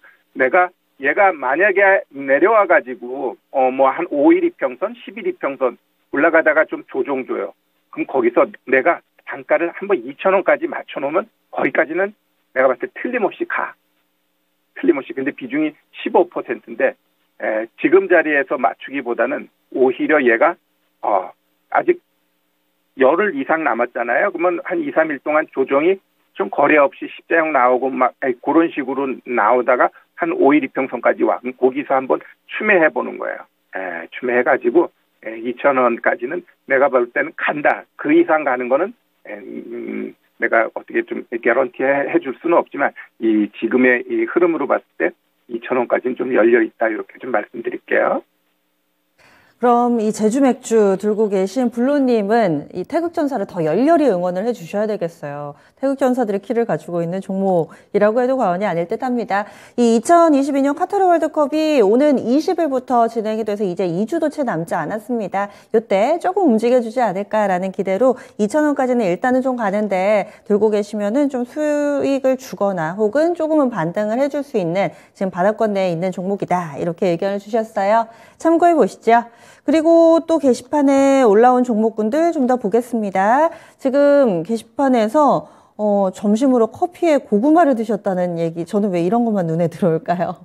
얘가 만약에 내려와 가지고 뭐 한 5일 이평선, 10일 이평선 올라가다가 좀 조정 줘요. 그럼 거기서 내가 단가를 한번 2,000원까지 맞춰놓으면 거기까지는 내가 봤을 때 틀림없이 가. 틀림없이. 근데 비중이 15%인데 지금 자리에서 맞추기보다는 오히려 얘가 아직 열흘 이상 남았잖아요. 그러면 한 2, 3일 동안 조정이 좀 거래 없이 십자형 나오고 막 그런 식으로 나오다가 한 5일 이평선까지 와. 그럼 거기서 한번 추매해 보는 거예요. 추매해가지고 2,000원까지는 내가 볼 때는 간다. 그 이상 가는 거는 내가 어떻게 좀 개런티 해줄 수는 없지만 이 지금의 이 흐름으로 봤을 때 2,000원까지는 좀 열려 있다 이렇게 좀 말씀드릴게요. 그럼 이 제주 맥주 들고 계신 블루님은 이 태극전사를 더 열렬히 응원을 해주셔야 되겠어요. 태극전사들의 키를 가지고 있는 종목이라고 해도 과언이 아닐 듯합니다. 이 2022년 카타르 월드컵이 오는 20일부터 진행이 돼서 이제 2주도 채 남지 않았습니다. 이때 조금 움직여주지 않을까라는 기대로 2,000원까지는 일단은 좀 가는데 들고 계시면은 좀 수익을 주거나 혹은 조금은 반등을 해줄 수 있는 지금 바닥권 내에 있는 종목이다. 이렇게 의견을 주셨어요. 참고해 보시죠. 그리고 또 게시판에 올라온 종목군들 좀 더 보겠습니다. 지금 게시판에서 점심으로 커피에 고구마를 드셨다는 얘기, 저는 왜 이런 것만 눈에 들어올까요?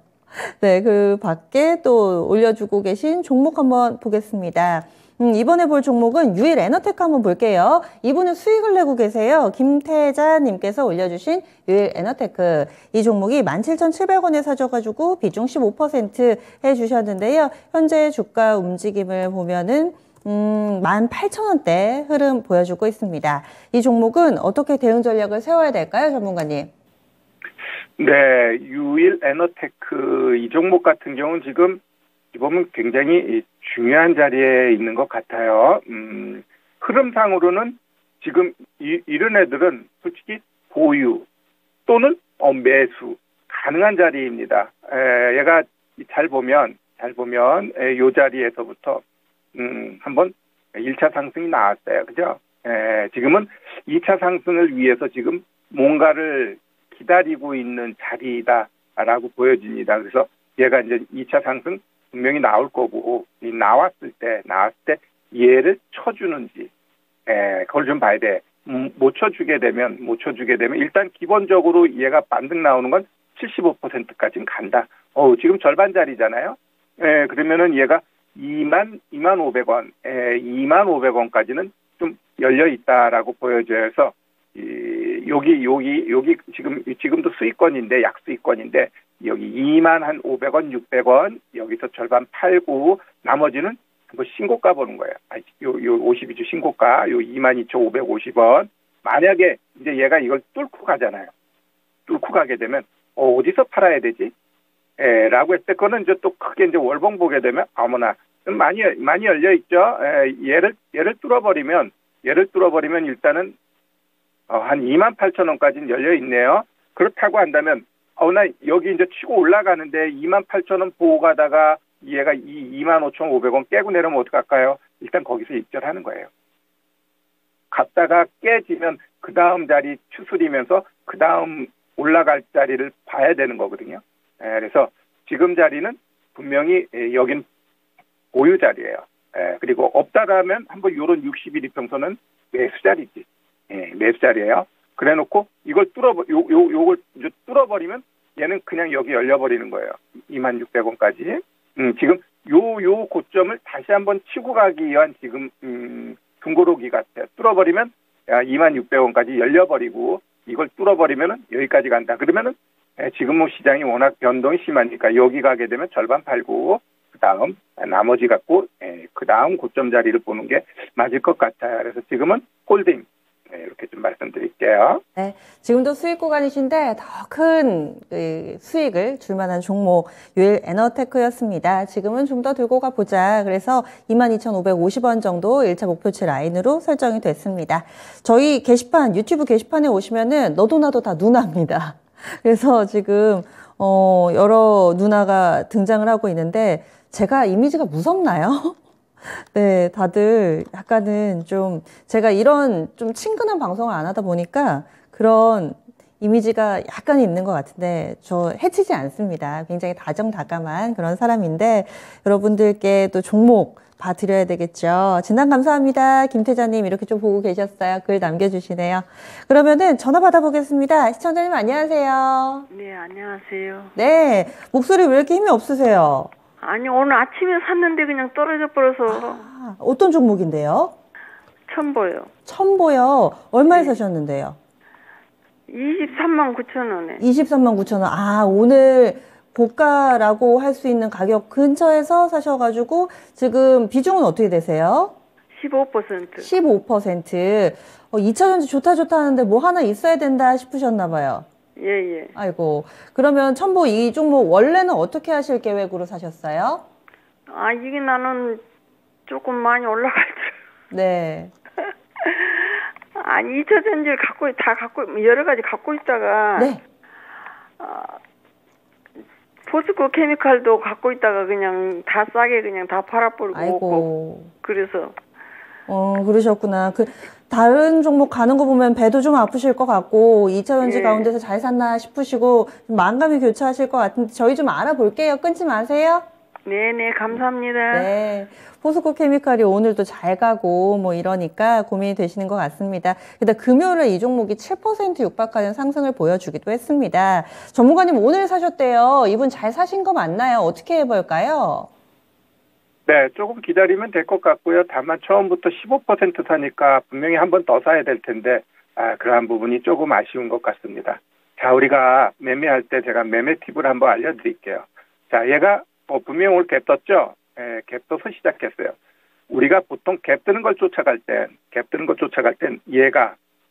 네, 그 밖에 또 올려주고 계신 종목 한번 보겠습니다. 이번에 볼 종목은 유일 에너테크 한번 볼게요. 이분은 수익을 내고 계세요. 김태자님께서 올려주신 유일 에너테크. 이 종목이 17,700원에 사셔가지고 비중 15% 해주셨는데요. 현재 주가 움직임을 보면은 18,000원대 흐름 보여주고 있습니다. 이 종목은 어떻게 대응 전략을 세워야 될까요, 전문가님? 네, 유일 에너테크 이 종목 같은 경우는 지금 보면 굉장히 중요한 자리에 있는 것 같아요. 흐름상으로는 지금 이런 애들은 솔직히 보유 또는 매수 가능한 자리입니다. 얘가 잘 보면 이 자리에서부터 한번 1차 상승이 나왔어요. 그죠? 지금은 2차 상승을 위해서 지금 뭔가를 기다리고 있는 자리다라고 보여집니다. 그래서 얘가 이제 2차 상승 분명히 나올 거고 나왔을 때 얘를 쳐주는지 그걸 좀 봐야 돼. 못 쳐주게 되면 일단 기본적으로 얘가 반등 나오는 건 75%까지는 간다. 지금 절반 자리잖아요. 그러면은 얘가 2,500원, 2,500원까지는 좀 열려 있다라고 보여져서 여기 지금도 수익권인데 약수익권인데 여기 21,500원, 600원 여기서 절반 팔고 나머지는 한번 신고가 보는 거예요. 요 52주 신고가 요 22,550원. 만약에 이제 얘가 이걸 뚫고 가잖아요. 뚫고 가게 되면 어디서 팔아야 되지? 라고 했을 때 그거는 이제 또 크게 이제 월봉 보게 되면 아무나 많이 열려 있죠. 얘를 뚫어버리면 일단은 한 28,000원까지는 열려 있네요. 그렇다고 한다면 나 여기 이제 치고 올라가는데 28,000원 보고 가다가 얘가 25,500원 깨고 내려면 어떡할까요? 일단 거기서 입절하는 거예요. 갔다가 깨지면 그 다음 자리 추스리면서 그 다음 올라갈 자리를 봐야 되는 거거든요. 그래서 지금 자리는 분명히 여긴 보유 자리예요. 그리고 없다라면 한번 요런 60일 이평선은 매수 자리지. 매수 자리예요. 그래 놓고 이걸 요걸 이제 뚫어버리면 얘는 그냥 여기 열려버리는 거예요. 26,000원까지. 지금 요 고점을 다시 한번 치고 가기 위한 지금, 중고로기 같아요. 뚫어버리면 26,000원까지 열려버리고 이걸 뚫어버리면은 여기까지 간다. 그러면은 지금 뭐 시장이 워낙 변동이 심하니까 여기 가게 되면 절반 팔고 그 다음 나머지 갖고 그 다음 고점 자리를 보는 게 맞을 것 같아요. 그래서 지금은 홀딩 이렇게 좀 말씀드릴게요. 네, 지금도 수익 구간이신데 더 큰 수익을 줄 만한 종목 유일 에너테크였습니다. 지금은 좀 더 들고 가보자. 그래서 22,550원 정도 1차 목표치 라인으로 설정이 됐습니다. 저희 게시판, 유튜브 게시판에 오시면은 너도 나도 다 누나입니다. 그래서 지금 여러 누나가 등장을 하고 있는데 제가 이미지가 무섭나요? 네, 다들 약간은 좀 제가 이런 좀 친근한 방송을 안 하다 보니까 그런 이미지가 약간 있는 것 같은데 저 해치지 않습니다. 굉장히 다정다감한 그런 사람인데 여러분들께 또 종목 봐드려야 되겠죠. 진단 감사합니다. 김태자님 이렇게 좀 보고 계셨어요. 글 남겨주시네요. 그러면은 전화 받아보겠습니다. 시청자님 안녕하세요. 네, 안녕하세요. 네, 목소리 왜 이렇게 힘이 없으세요? 아니, 오늘 아침에 샀는데 그냥 떨어져 버려서. 어떤 종목인데요? 첨보요. 첨보요. 얼마에 사셨는데요? 239,000원에. 239,000원. 아, 오늘 고가라고 할 수 있는 가격 근처에서 사셔가지고 지금 비중은 어떻게 되세요? 15%. 15%. 2차전지 좋다 하는데 뭐 하나 있어야 된다 싶으셨나 봐요. 예. 아이고. 그러면 첨보 이 종목 원래는 어떻게 하실 계획으로 사셨어요? 아, 이게 나는 조금 많이 올라갈 줄. 네. 아니, 2차 전지를 여러 가지 갖고 있다가. 네. 포스코 케미칼도 갖고 있다가 그냥 다 싸게 그냥 다 팔아버리고. 아이고. 그래서. 그러셨구나. 다른 종목 가는 거 보면 배도 좀 아프실 것 같고, 2차전지 가운데서 잘 샀나 싶으시고, 만감이 교차하실 것 같은데, 저희 좀 알아볼게요. 끊지 마세요. 네네, 감사합니다. 네. 포스코 케미칼이 오늘도 잘 가고, 뭐 이러니까 고민이 되시는 것 같습니다. 근데 금요일에 이 종목이 7% 육박하는 상승을 보여주기도 했습니다. 전문가님 오늘 사셨대요. 이분 잘 사신 거 맞나요? 어떻게 해볼까요? 네, 조금 기다리면 될 것 같고요. 다만 처음부터 15% 사니까 분명히 한 번 더 사야 될 텐데 그러한 부분이 조금 아쉬운 것 같습니다. 자, 우리가 매매할 때 제가 매매 팁을 한번 알려드릴게요. 자, 얘가 분명히 오늘 갭 떴죠? 갭 떠서 시작했어요. 우리가 보통 갭 뜨는 걸 쫓아갈 땐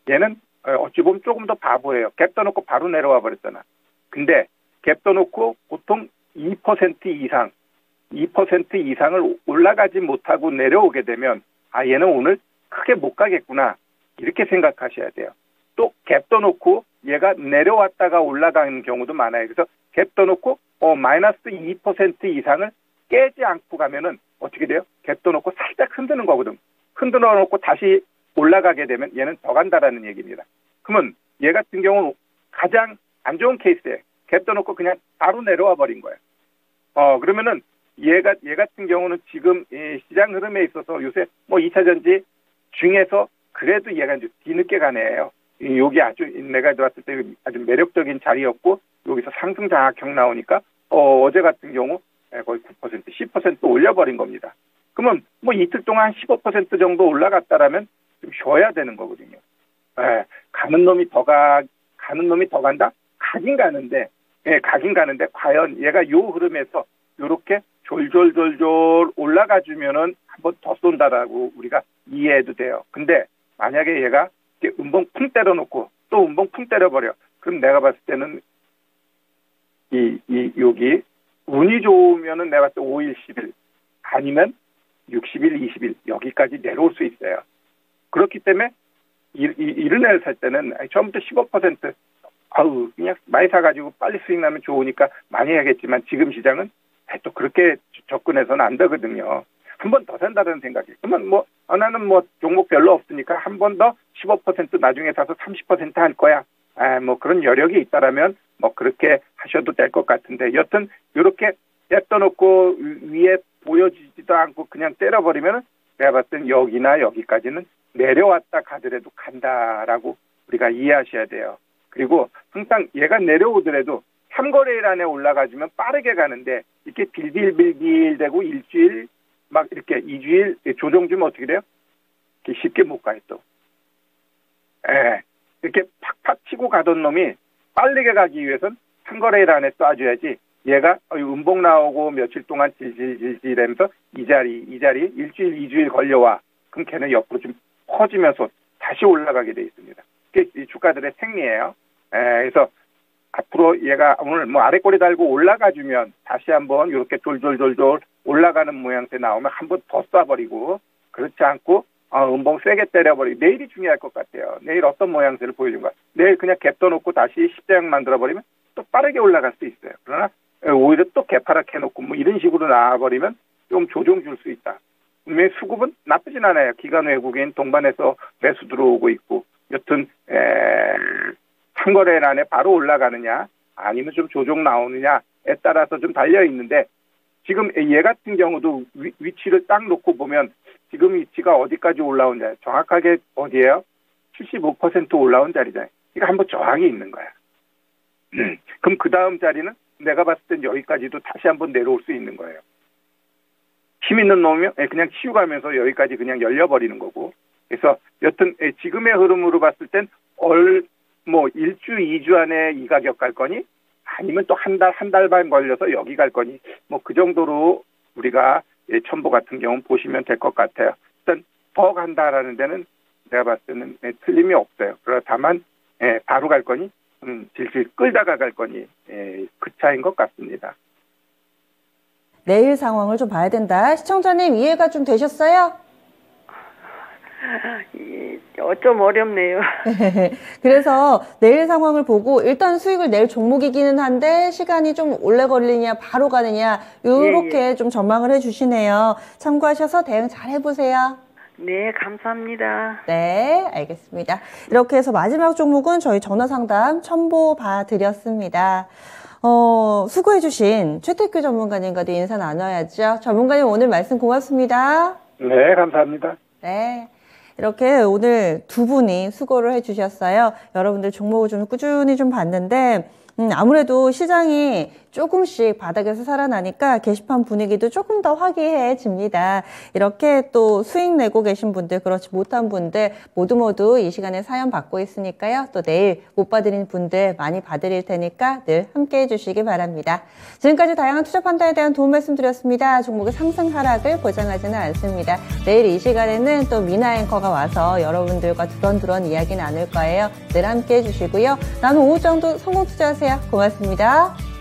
얘는 어찌 보면 조금 더 바보예요. 갭 떠놓고 바로 내려와 버렸잖아. 근데 갭 떠놓고 보통 2% 이상을 올라가지 못하고 내려오게 되면 얘는 오늘 크게 못 가겠구나 이렇게 생각하셔야 돼요. 또 갭 떠놓고 얘가 내려왔다가 올라가는 경우도 많아요. 그래서 갭 떠놓고 마이너스 2% 이상을 깨지 않고 가면은 어떻게 돼요? 갭 떠놓고 살짝 흔드는 거거든. 흔들어 놓고 다시 올라가게 되면 얘는 더 간다라는 얘기입니다. 그러면 얘 같은 경우는 가장 안 좋은 케이스에 갭 떠놓고 그냥 바로 내려와 버린 거예요. 그러면은 얘 같은 경우는 지금 시장 흐름에 있어서 요새 2차 전지 중에서 그래도 얘가 이제 뒤늦게 가네요. 여기 아주 내가 들어왔을 때 아주 매력적인 자리였고 여기서 상승 장악형 나오니까 어제 같은 경우 거의 9%, 10% 올려버린 겁니다. 그러면 이틀 동안 15% 정도 올라갔다라면 좀 쉬어야 되는 거거든요. 가는 놈이 더 간다? 가긴 가는데 과연 얘가 요 흐름에서 요렇게 졸졸 올라가주면은 한번 더 쏜다라고 우리가 이해해도 돼요. 근데 만약에 얘가 음봉 쿵 때려놓고 또 음봉 쿵 때려버려. 그럼 내가 봤을 때는 여기 운이 좋으면은 내가 봤을 때 5일, 10일 아니면 60일, 20일 여기까지 내려올 수 있어요. 그렇기 때문에 이런 애를 살 때는 처음부터 15% 그냥 많이 사가지고 빨리 수익 나면 좋으니까 많이 해야겠지만 지금 시장은 또 그렇게 접근해서는 안 되거든요. 한 번 더 산다는 생각이. 그러면 나는 종목 별로 없으니까 한 번 더 15% 나중에 사서 30% 할 거야. 그런 여력이 있다라면 그렇게 하셔도 될 것 같은데 여튼 이렇게 냅둬놓고 위에 보여지지도 않고 그냥 때려버리면 내가 봤을 땐 여기나 여기까지는 내려왔다 가더라도 간다라고 우리가 이해하셔야 돼요. 그리고 항상 얘가 내려오더라도 삼거래일 안에 올라가주면 빠르게 가는데 이렇게 빌빌빌빌대고 일주일 막 이렇게 2주일 조정 주면 어떻게 돼요? 이렇게 쉽게 못 가요 또. 이렇게 팍팍 치고 가던 놈이 빠르게 가기 위해선 삼거래일 안에 쏴줘야지 얘가 음봉 나오고 며칠 동안 질질질질 하면서 이 자리 일주일 2주일 걸려와. 그럼 걔는 옆으로 좀 퍼지면서 다시 올라가게 돼 있습니다. 그게 이 주가들의 생리예요. 그래서 앞으로 얘가 오늘 뭐 아래 꼬리 달고 올라가주면 다시 한번 이렇게 돌돌돌돌 올라가는 모양새 나오면 한번 더 쏴버리고 그렇지 않고 음봉 세게 때려버리고 내일이 중요할 것 같아요. 내일 어떤 모양새를 보여준 거야. 내일 그냥 갭 떠놓고 다시 10대양 만들어버리면 또 빠르게 올라갈 수 있어요. 그러나 오히려 또 개파랗게 해놓고 뭐 이런 식으로 나와버리면 좀 조정 줄 수 있다. 분명히 수급은 나쁘진 않아요. 기관 외국인 동반해서 매수 들어오고 있고 여튼 상거래일 안에 바로 올라가느냐 아니면 좀 조정 나오느냐에 따라서 좀 달려있는데 지금 얘 같은 경우도 위치를 딱 놓고 보면 지금 위치가 어디까지 올라온 자리 정확하게 어디예요? 75% 올라온 자리잖아요. 이거 한번 저항이 있는 거야. 그럼 그 다음 자리는 내가 봤을 땐 여기까지도 다시 한번 내려올 수 있는 거예요. 힘 있는 놈이면 그냥 치우가면서 여기까지 그냥 열려버리는 거고. 그래서 여튼 지금의 흐름으로 봤을 땐 뭐 1주, 2주 안에 이 가격 갈 거니 아니면 또 한 달 반 걸려서 여기 갈 거니 뭐 그 정도로 우리가 첨보 같은 경우는 보시면 될 것 같아요. 일단 더 간다라는 데는 내가 봤을 때는 틀림이 없어요. 그러나 다만 바로 갈 거니 질질 끌다가 갈 거니 그 차이인 것 같습니다. 내일 상황을 좀 봐야 된다. 시청자님 이해가 좀 되셨어요? 좀 어렵네요. 그래서 내일 상황을 보고 일단 수익을 낼 종목이기는 한데 시간이 좀 오래 걸리냐 바로 가느냐 이렇게 좀 전망을 해주시네요. 참고하셔서 대응 잘 해보세요. 네, 감사합니다. 네, 알겠습니다. 이렇게 해서 마지막 종목은 저희 전화상담 첨보 봐드렸습니다. 수고해주신 최태규 전문가님과도 인사 나눠야죠. 전문가님 오늘 말씀 고맙습니다. 네, 감사합니다. 네. 이렇게 오늘 두 분이 수고를 해주셨어요. 여러분들 종목을 좀 꾸준히 좀 봤는데, 아무래도 시장이 조금씩 바닥에서 살아나니까 게시판 분위기도 조금 더 화기애애해집니다. 이렇게 또 수익 내고 계신 분들, 그렇지 못한 분들 모두 이 시간에 사연 받고 있으니까요. 또 내일 못 봐드린 분들 많이 봐드릴 테니까 늘 함께해 주시기 바랍니다. 지금까지 다양한 투자 판단에 대한 도움 말씀드렸습니다. 종목의 상승 하락을 보장하지는 않습니다. 내일 이 시간에는 또 미나 앵커가 와서 여러분들과 두런두런 이야기 나눌 거예요. 늘 함께해 주시고요. 남은 오후 정도 성공 투자하세요. 고맙습니다.